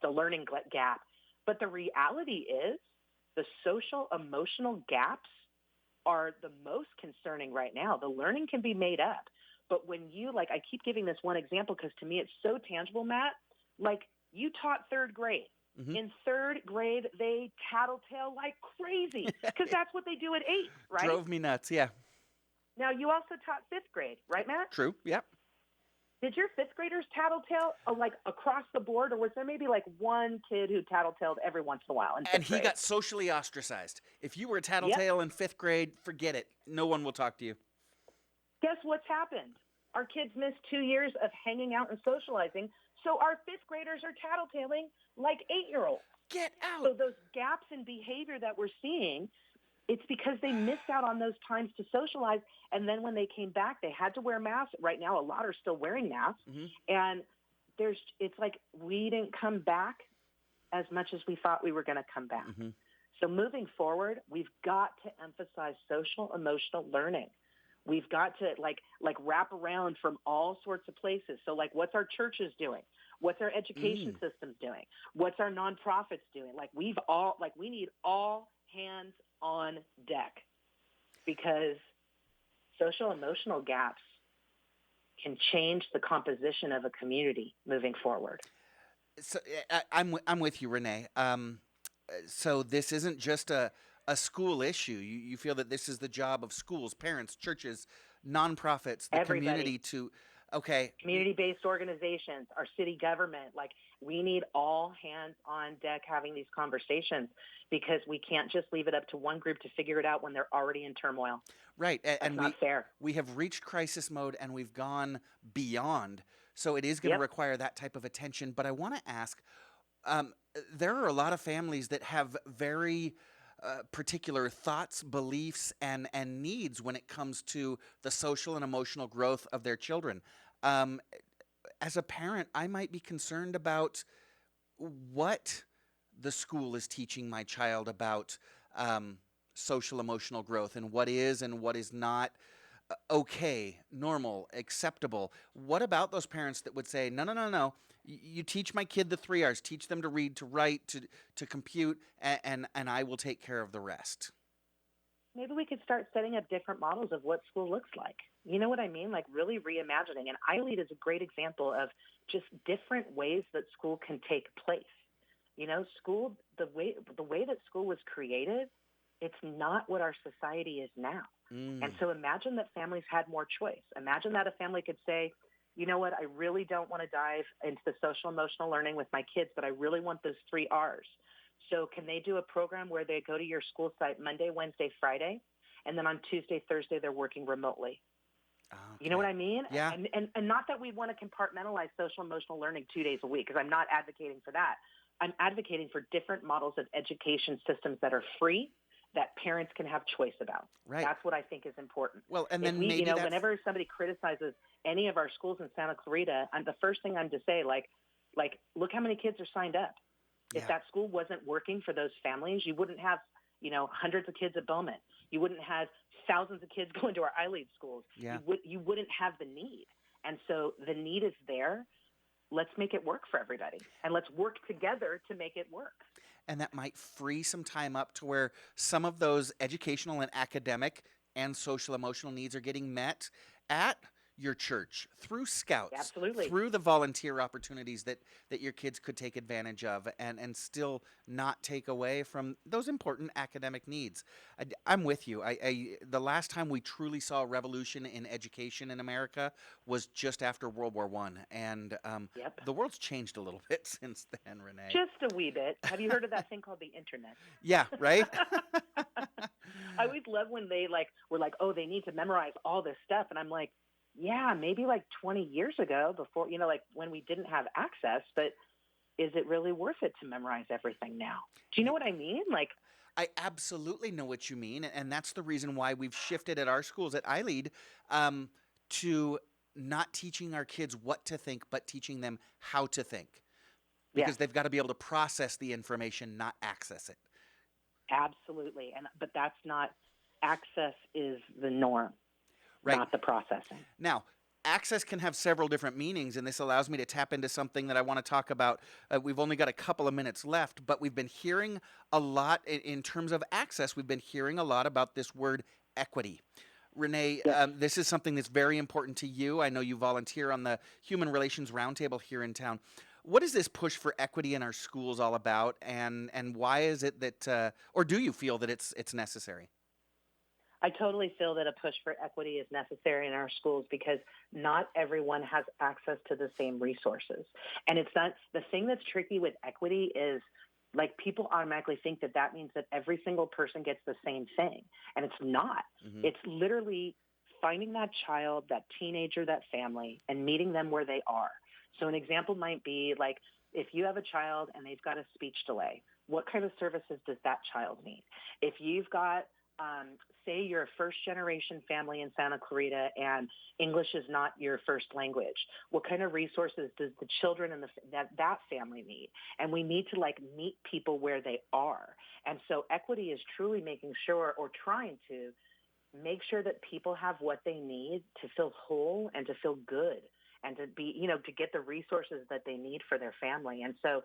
the learning gap. But the reality is the social emotional gaps are the most concerning right now. The learning can be made up. But when you, like, I keep giving this one example because to me it's so tangible, Matt, like you taught third grade. Mm-hmm. In third grade, they tattletale like crazy because that's what they do at 8, right? Drove me nuts, yeah. Now, you also taught 5th grade, right, Matt? True, yep. Did your 5th graders tattletale like across the board, or was there maybe like one kid who tattletaled every once in a while? And he got socially ostracized. If you were a tattletale in 5th grade, forget it. No one will talk to you. Guess what's happened? Our kids missed 2 years of hanging out and socializing, so our 5th graders are tattletaling like 8-year-olds. Get out! So those gaps in behavior that we're seeing, it's because they missed out on those times to socialize, and then when they came back, they had to wear masks. Right now, a lot are still wearing masks, and it's like we didn't come back as much as we thought we were going to come back. So moving forward, we've got to emphasize social emotional learning. We've got to like wrap around from all sorts of places. So like, what's our churches doing? What's our education systems doing? What's our nonprofits doing? Like we need all hands on deck because social emotional gaps can change the composition of a community moving forward. So I'm with you, Renee. So this isn't just a school issue. You feel that this is the job of schools, parents, churches, nonprofits, the community to, community-based organizations, our city government. Like we need all hands on deck having these conversations because we can't just leave it up to one group to figure it out when they're already in turmoil. Right. That's not fair. We have reached crisis mode and we've gone beyond. So it is going to require that type of attention. But I want to ask, there are a lot of families that have very particular thoughts, beliefs, and needs when it comes to the social and emotional growth of their children. As a parent, I might be concerned about what the school is teaching my child about social emotional growth and what is not okay, normal, acceptable. What about those parents that would say, no, you teach my kid the 3 R's, teach them to read, to write, to compute, and I will take care of the rest? Maybe we could start setting up different models of what school looks like. You know what I mean? Like really reimagining. And iLead is a great example of just different ways that school can take place. You know, school, the way that school was created, it's not what our society is now. And so imagine that families had more choice. Imagine that a family could say, you know what, I really don't want to dive into the social emotional learning with my kids, but I really want those 3 R's. So can they do a program where they go to your school site Monday, Wednesday, Friday, and then on Tuesday, Thursday, they're working remotely? Okay. You know what I mean? Yeah. And not that we want to compartmentalize social emotional learning 2 days a week, because I'm not advocating for that. I'm advocating for different models of education systems that are free, that parents can have choice about. Right. That's what I think is important. Well, and then maybe whenever somebody criticizes any of our schools in Santa Clarita, the first thing I'm to say, like, look how many kids are signed up. Yeah. If that school wasn't working for those families, you wouldn't have, hundreds of kids at Bowman. You wouldn't have thousands of kids going to our iLead schools. Yeah. You wouldn't have the need. And so the need is there. Let's make it work for everybody. And let's work together to make it work. And that might free some time up to where some of those educational and academic and social emotional needs are getting met at your church through scouts, absolutely, through the volunteer opportunities that your kids could take advantage of and still not take away from those important academic needs. I'm with you. The last time we truly saw a revolution in education in America was just after World War I, and the world's changed a little bit since then, Renee. Just a wee bit. Have you heard of that thing called the internet? Yeah, right? I always love when they were like, oh, they need to memorize all this stuff, and I'm like, yeah, maybe like 20 years ago before, when we didn't have access, but is it really worth it to memorize everything now? Do you know what I mean? I absolutely know what you mean, and that's the reason why we've shifted at our schools at iLead to not teaching our kids what to think, but teaching them how to think, because they've got to be able to process the information, not access it. Absolutely, but that's not, access is the norm. Right. Not the processing. Now, access can have several different meanings, and this allows me to tap into something that I want to talk about. We've only got a couple of minutes left, but we've been hearing a lot in terms of access. We've been hearing a lot about this word equity. Renee, this is something that's very important to you. I know you volunteer on the Human Relations Roundtable here in town. What is this push for equity in our schools all about, and why is it that, or do you feel that it's necessary? I totally feel that a push for equity is necessary in our schools because not everyone has access to the same resources. And it's not, the thing that's tricky with equity is like people automatically think that that means that every single person gets the same thing. And it's not. Mm-hmm. It's literally finding that child, that teenager, that family, and meeting them where they are. So an example might be like if you have a child and they've got a speech delay, what kind of services does that child need? If you've got say you're a first-generation family in Santa Clarita and English is not your first language, what kind of resources does the children and that family need? And we need to like meet people where they are. And so equity is truly making sure or trying to make sure that people have what they need to feel whole and to feel good and to be, to get the resources that they need for their family. And so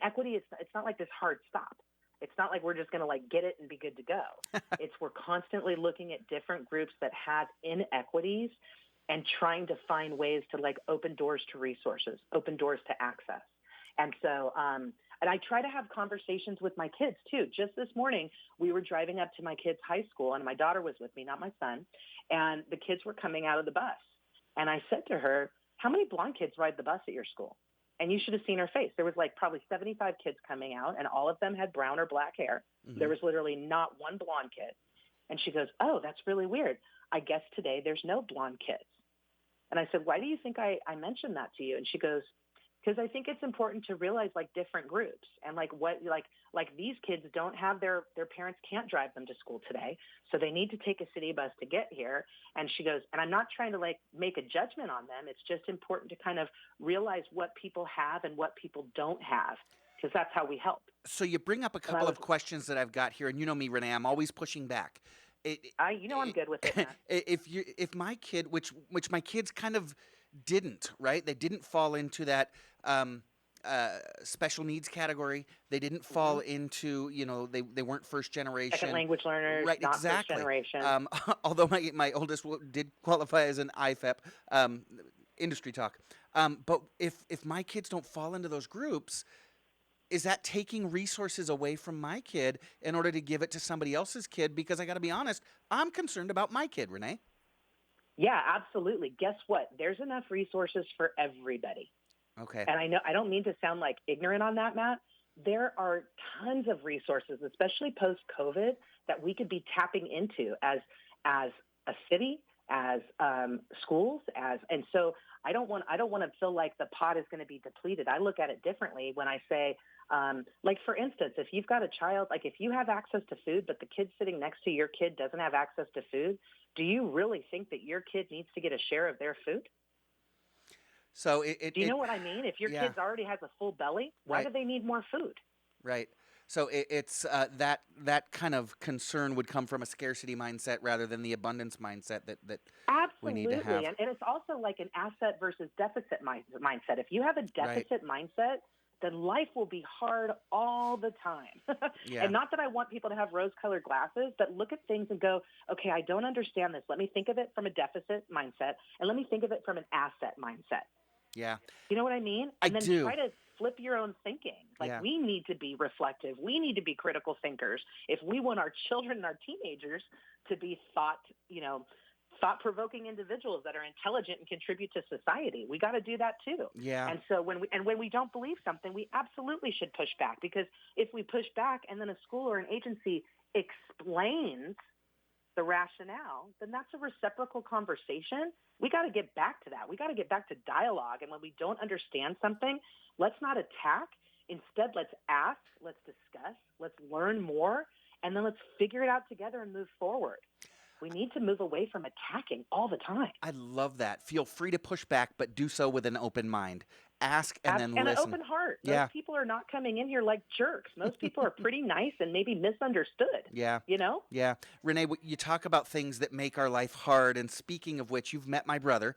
equity, it's not like this hard stop. It's not like we're just going to like get it and be good to go. It's we're constantly looking at different groups that have inequities and trying to find ways to like open doors to resources, open doors to access. And so, and I try to have conversations with my kids too. Just this morning, we were driving up to my kids' high school and my daughter was with me, not my son. And the kids were coming out of the bus. And I said to her, how many blonde kids ride the bus at your school? And you should have seen her face. There was like probably 75 kids coming out, and all of them had brown or black hair. Mm-hmm. There was literally not one blonde kid. And she goes, oh, that's really weird. I guess today there's no blonde kids. And I said, why do you think I mentioned that to you? And she goes, because I think it's important to realize like different groups and like what like these kids don't have their parents can't drive them to school today. So they need to take a city bus to get here. And she goes, and I'm not trying to like make a judgment on them. It's just important to kind of realize what people have and what people don't have, because that's how we help. So you bring up a couple of questions that I've got here, and you know me, Renee, I'm always pushing back. I'm good with it, Matt. If my kid, which my kids kind of didn't, right? They didn't fall into that special needs category. They didn't fall into, they weren't first generation. Second language learners, right? not Exactly. First generation. Although my oldest did qualify as an IFEP, industry talk. But if my kids don't fall into those groups, is that taking resources away from my kid in order to give it to somebody else's kid? Because I got to be honest, I'm concerned about my kid, Renee. Yeah, absolutely. Guess what? There's enough resources for everybody. Okay. And I know I don't mean to sound like ignorant on that, Matt. There are tons of resources, especially post-COVID, that we could be tapping into as a city, as schools, and so I don't want to feel like the pot is going to be depleted. I look at it differently when I say, like for instance, if you've got a child, like if you have access to food, but the kid sitting next to your kid doesn't have access to food, do you really think that your kid needs to get a share of their food? So do you know what I mean? If your kid already has a full belly, why do they need more food? Right. So it's that kind of concern would come from a scarcity mindset rather than the abundance mindset that we need to have. Absolutely. And it's also like an asset versus deficit mindset. If you have a deficit mindset, then life will be hard all the time. Yeah. And not that I want people to have rose-colored glasses, but look at things and go, okay, I don't understand this. Let me think of it from a deficit mindset, and let me think of it from an asset mindset. Yeah. You know what I mean? And then do. Try to flip your own thinking. Like we need to be reflective. We need to be critical thinkers. If we want our children and our teenagers to be thought-provoking individuals that are intelligent and contribute to society, we got to do that too. Yeah. And so when we don't believe something, we absolutely should push back, because if we push back and then a school or an agency explains the rationale, then that's a reciprocal conversation. We got to get back to that. We got to get back to dialogue. And when we don't understand something, let's not attack. Instead, let's ask, let's discuss, let's learn more, and then let's figure it out together and move forward. We need to move away from attacking all the time. I love that. Feel free to push back, but do so with an open mind. ask and then and listen. an open heart. Yeah. Most people are not coming in here like jerks. Most people are pretty nice and maybe misunderstood. Yeah. You know? Yeah. Renee, you talk about things that make our life hard. And speaking of which, you've met my brother.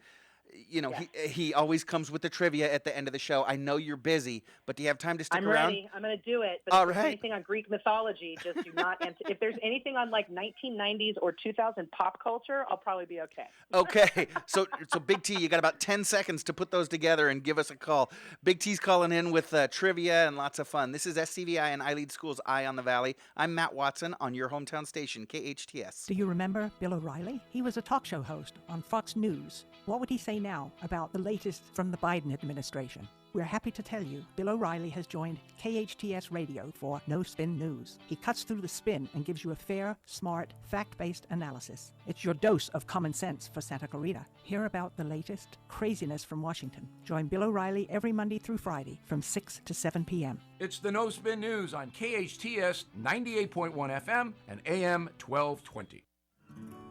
You know, he always comes with the trivia at the end of the show. I know you're busy, but do you have time to stick I'm around? ready. I'm going to do it. But All if there's right. anything on Greek mythology, just do not. If there's anything on like 1990s or 2000 pop culture, I'll probably be okay. Okay, so Big T, you got about 10 seconds to put those together and give us a call. Big T's calling in with trivia and lots of fun. This is SCVI and iLead Schools Eye on the Valley. I'm Matt Watson on your hometown station, KHTS. Do you remember Bill O'Reilly? He was a talk show host on Fox News. What would he say now about the latest from the Biden administration? We're happy to tell you Bill O'Reilly has joined KHTS Radio for No Spin News. He cuts through the spin and gives you a fair, smart, fact-based analysis. It's your dose of common sense for Santa Clarita. Hear about the latest craziness from Washington. Join Bill O'Reilly every Monday through Friday from 6 to 7 p.m. It's the No Spin News on KHTS 98.1 FM and AM 1220.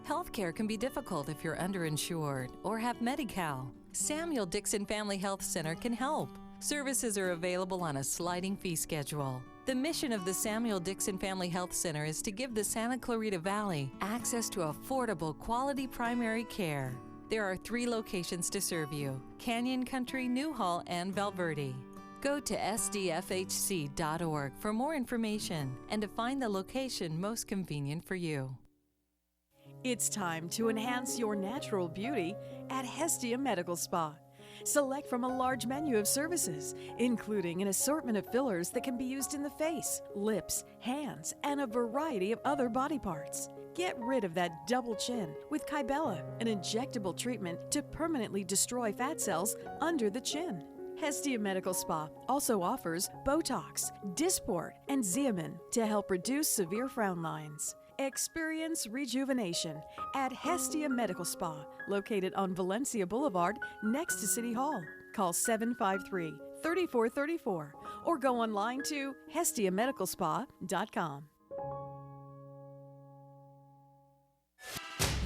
Healthcare can be difficult if you're underinsured or have Medi-Cal. Samuel Dixon Family Health Center can help. Services are available on a sliding fee schedule. The mission of the Samuel Dixon Family Health Center is to give the Santa Clarita Valley access to affordable, quality primary care. There are 3 locations to serve you: Canyon Country, Newhall, and Valverde. Go to sdfhc.org for more information and to find the location most convenient for you. It's time to enhance your natural beauty at Hestia Medical Spa. Select from a large menu of services, including an assortment of fillers that can be used in the face, lips, hands, and a variety of other body parts. Get rid of that double chin with Kybella, an injectable treatment to permanently destroy fat cells under the chin. Hestia Medical Spa also offers Botox, Dysport, and Xeomin to help reduce severe frown lines. Experience rejuvenation at Hestia Medical Spa, located on Valencia Boulevard next to City Hall. Call 753-3434 or go online to hestiamedicalspa.com.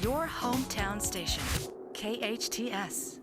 Your hometown station, KHTS.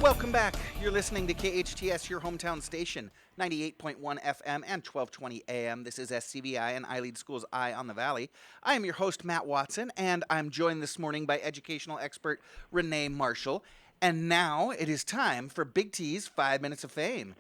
Welcome back. You're listening to KHTS, your hometown station, 98.1 FM and 1220 AM. This is SCVI and iLead Schools Eye on the Valley. I am your host, Matt Watson, and I'm joined this morning by educational expert Renee Marshall. And now it is time for Big T's 5 Minutes of Fame.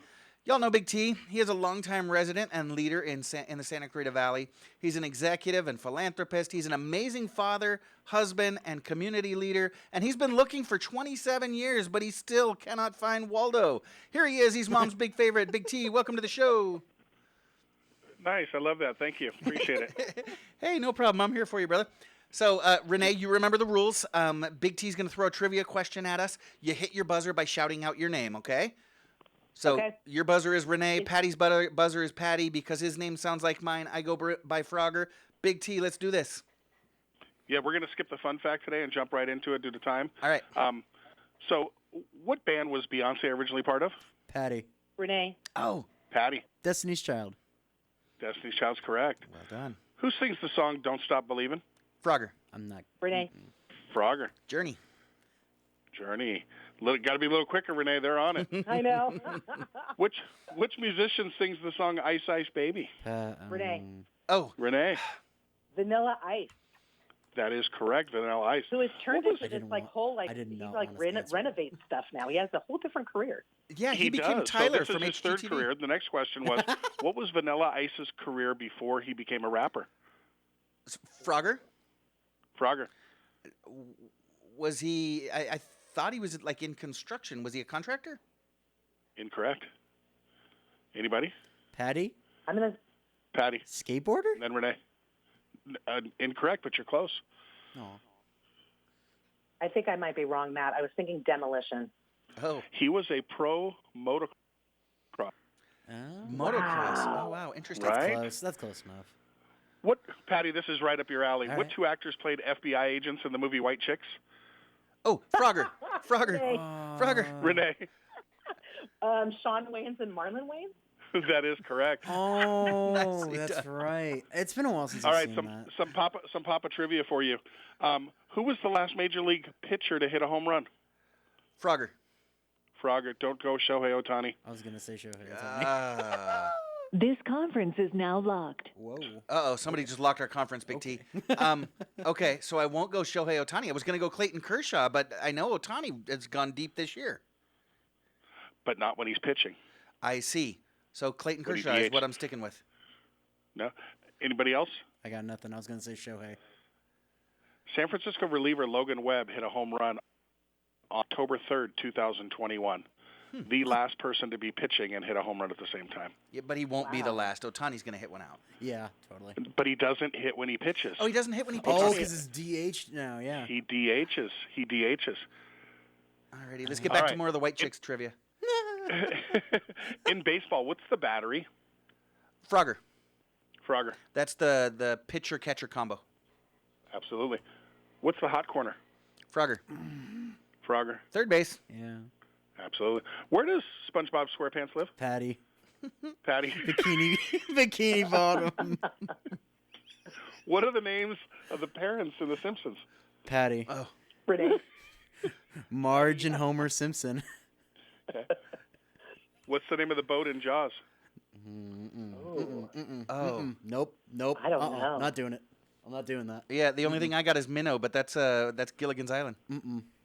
Y'all know Big T. He is a longtime resident and leader in the Santa Clarita Valley. He's an executive and philanthropist. He's an amazing father, husband, and community leader. And he's been looking for 27 years, but he still cannot find Waldo. Here he is. He's Mom's big favorite. Big T, welcome to the show. Nice. I love that. Thank you. Appreciate it. Hey, no problem. I'm here for you, brother. So, Renee, you remember the rules. Big T's going to throw a trivia question at us. You hit your buzzer by shouting out your name, okay? So your buzzer is Renee, Patty's buzzer is Patty. Because his name sounds like mine, I go by Frogger. Big T, let's do this. Yeah, we're going to skip the fun fact today and jump right into it due to time. All right. So what band was Beyonce originally part of? Patty. Renee. Oh. Patty. Destiny's Child. Destiny's Child's correct. Well done. Who sings the song Don't Stop Believin'? Frogger. I'm not. Renee. Frogger. Journey. Got to be a little quicker, Renee. They're on it. I know. Which musician sings the song Ice Ice Baby? Renee. Oh. Renee. Vanilla Ice. That is correct, Vanilla Ice. Who has turned into this whole renovate stuff now. He has a whole different career. Yeah, he became does. Tyler so this from is his third HGTV. career. The next question was, what was Vanilla Ice's career before he became a rapper? Frogger. Was he? I thought he was like in construction. Was he a contractor? Incorrect. Anybody? Patty. I'm gonna. Patty. Skateboarder. And then Renee. Incorrect, but you're close. No. I think I might be wrong, Matt. I was thinking demolition. Oh. He was a pro motocross. Motocross. Oh, wow. Interesting. Right? That's close enough. What, Patty, this is right up your alley. All What right. 2 actors played FBI agents in the movie White Chicks? Oh, Frogger. Renee. Frogger. Renee. Sean Wayans and Marlon Wayans. That is correct. Oh, Nicely that's done. right. It's been a while since All I've right, seen that. some Papa trivia for you. Who was the last Major League pitcher to hit a home run? Frogger. Frogger. Don't go Shohei Ohtani. I was going to say Shohei Ohtani. This conference is now locked. Whoa. Uh-oh, somebody just locked our conference, Big T. Okay, so I won't go Shohei Ohtani. I was going to go Clayton Kershaw, but I know Ohtani has gone deep this year. But not when he's pitching. I see. So Clayton When he Kershaw is DH. what I'm sticking with. No. Anybody else? I got nothing. I was going to say Shohei. San Francisco reliever Logan Webb hit a home run October 3rd, 2021. The last person to be pitching and hit a home run at the same time. Yeah, but he won't be the last. Ohtani's going to hit one out. Yeah, totally. But he doesn't hit when he pitches. Oh, he doesn't hit when he pitches? Oh, because it's DH now, yeah. He DHs. Alrighty, let's get back to more of the white chicks trivia. In baseball, what's the battery? Frogger. Frogger. That's the pitcher-catcher combo. Absolutely. What's the hot corner? Frogger. Frogger. Third base. Yeah. Absolutely. Where does SpongeBob SquarePants live? Patty. Patty. Bikini Bottom. What are the names of the parents in The Simpsons? Patty. Oh. Renee. Marge and Homer Simpson. Okay. What's the name of the boat in Jaws? Nope. I don't know. Not doing it. I'm not doing that. Yeah, the only thing I got is Minnow, but that's Gilligan's Island.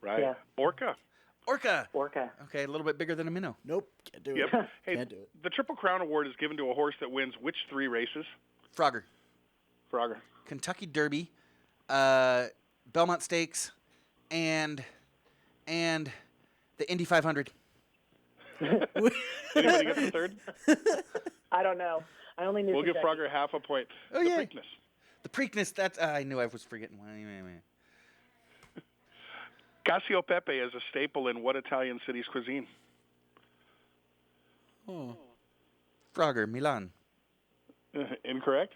Right. Yeah. Orca. Orca. Orca. Okay, a little bit bigger than a minnow. Nope. Can't do Yep. it. Hey, Can't do it. the Triple Crown Award is given to a horse that wins which 3 races? Frogger. Frogger. Kentucky Derby, Belmont Stakes, and the Indy 500. Anybody get the third? I don't know. I only knew. We'll give Kentucky. Frogger half a point. Oh, the yeah. Preakness. The Preakness, that's, I knew I was forgetting one. Cacio Pepe is a staple in what Italian city's cuisine? Oh. Frogger, Milan. Incorrect.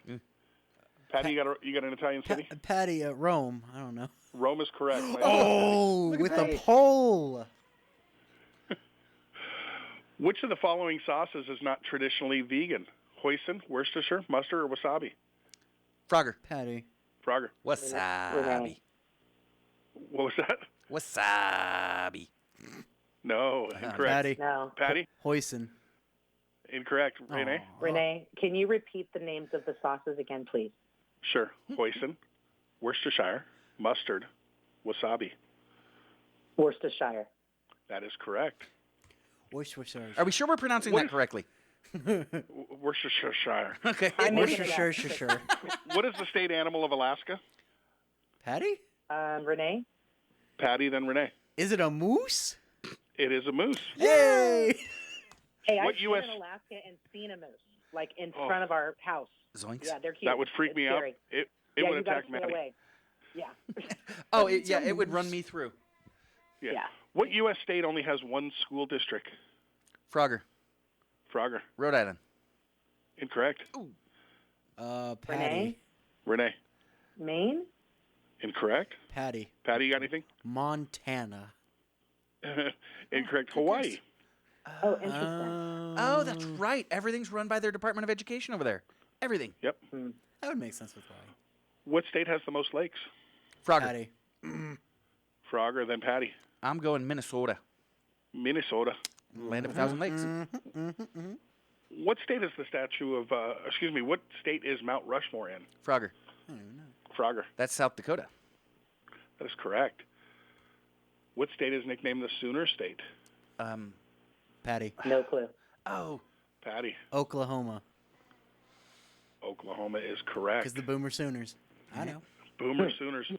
Patty, you got an Italian city? Patty at Rome. I don't know. Rome is correct. Oh, with the pole. Which of the following sauces is not traditionally vegan? Hoisin, Worcestershire, mustard, or wasabi? Frogger. Patty. Frogger. Wasabi. What was that? Wasabi. No, incorrect. Patty. No. Patty? Hoisin. Incorrect. Renee? Renee, can you repeat the names of the sauces again, please? Sure. Hoisin, Worcestershire, mustard, wasabi. Worcestershire. That is correct. Worcestershire. Are we sure we're pronouncing that correctly? Worcestershire. Okay. Worcestershire. What is the state animal of Alaska? Patty? Renee? Patty, then Renee. Is it a moose? It is a moose. Yay! Hey, What I've been US in Alaska and seen a moose, like in front of our house. Zoinks. Yeah, they're cute. That would freak It's me scary. out. It yeah, would you gotta attack stay Maddie. away. Yeah. Oh, it would run me through. Yeah. Yeah. What U.S. state only has one school district? Frogger. Frogger. Rhode Island. Incorrect. Patty. Renee. Maine? Incorrect. Patty. Patty, you got anything? Montana. Incorrect. Hawaii. Oh, interesting. Oh, that's right. Everything's run by their Department of Education over there. Everything. Yep. That would make sense with Hawaii. What state has the most lakes? Frogger. Patty. Frogger, then Patty. I'm going Minnesota. Minnesota. Land of a thousand lakes. What state is the statue of, what state is Mount Rushmore in? Frogger. I don't even know. Frogger. That's South Dakota. That is correct. What state is nicknamed the Sooner State? Patty. No clue. Oh. Patty. Oklahoma. Oklahoma is correct. Because the Boomer Sooners. I know. Boomer Sooners.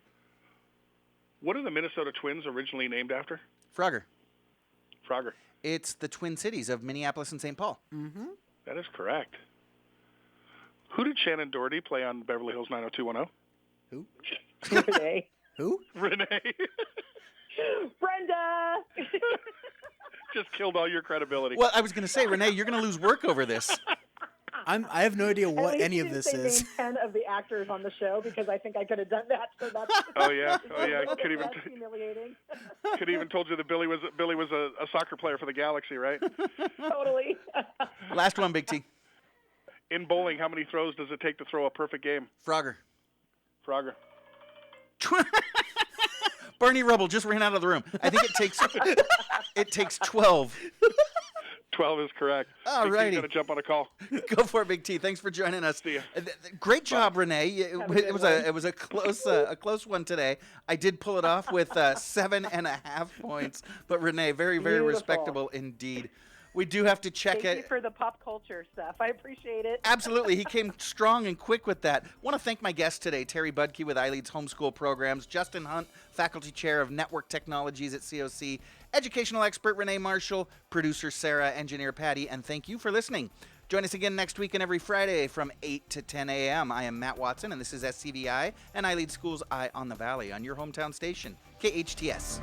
What are the Minnesota Twins originally named after? Frogger. Frogger. It's the Twin Cities of Minneapolis and St. Paul. Mm-hmm. That is correct. Who did Shannon Doherty play on Beverly Hills 90210? Who? Renee. Who? Renee. Brenda! Just killed all your credibility. Well, I was going to say, Renee, you're going to lose work over this. I have no idea At what least any you of didn't this say is. Name 10 of the actors on the show because I think I could have done that. So that's Oh yeah. that's Could even humiliating. could even told you that Billy was a soccer player for the Galaxy, right? Totally. Last one, Big T. In bowling, how many throws does it take to throw a perfect game? Frogger. Bernie Rubble just ran out of the room. I think it takes 12. 12 is correct. All Big T's righty. gonna jump on a call. Go for it, Big T. Thanks for joining us. See ya. Great job, Renee. It was a close one today. I did pull it off with 7.5 points, but Renee, very Beautiful. respectable indeed. We do have to check Thank it. you for the pop culture stuff. I appreciate it. Absolutely. He came strong and quick with that. Want to thank my guest today, Terri Budke with iLead's Homeschool Programs, Justin Hunt, Faculty Chair of Network Technologies at COC, educational expert Renee Marshall, producer Sarah, engineer Patty, and thank you for listening. Join us again next week and every Friday from 8 to 10 a.m. I am Matt Watson, and this is SCVI and iLead Schools Eye on the Valley on your hometown station, KHTS.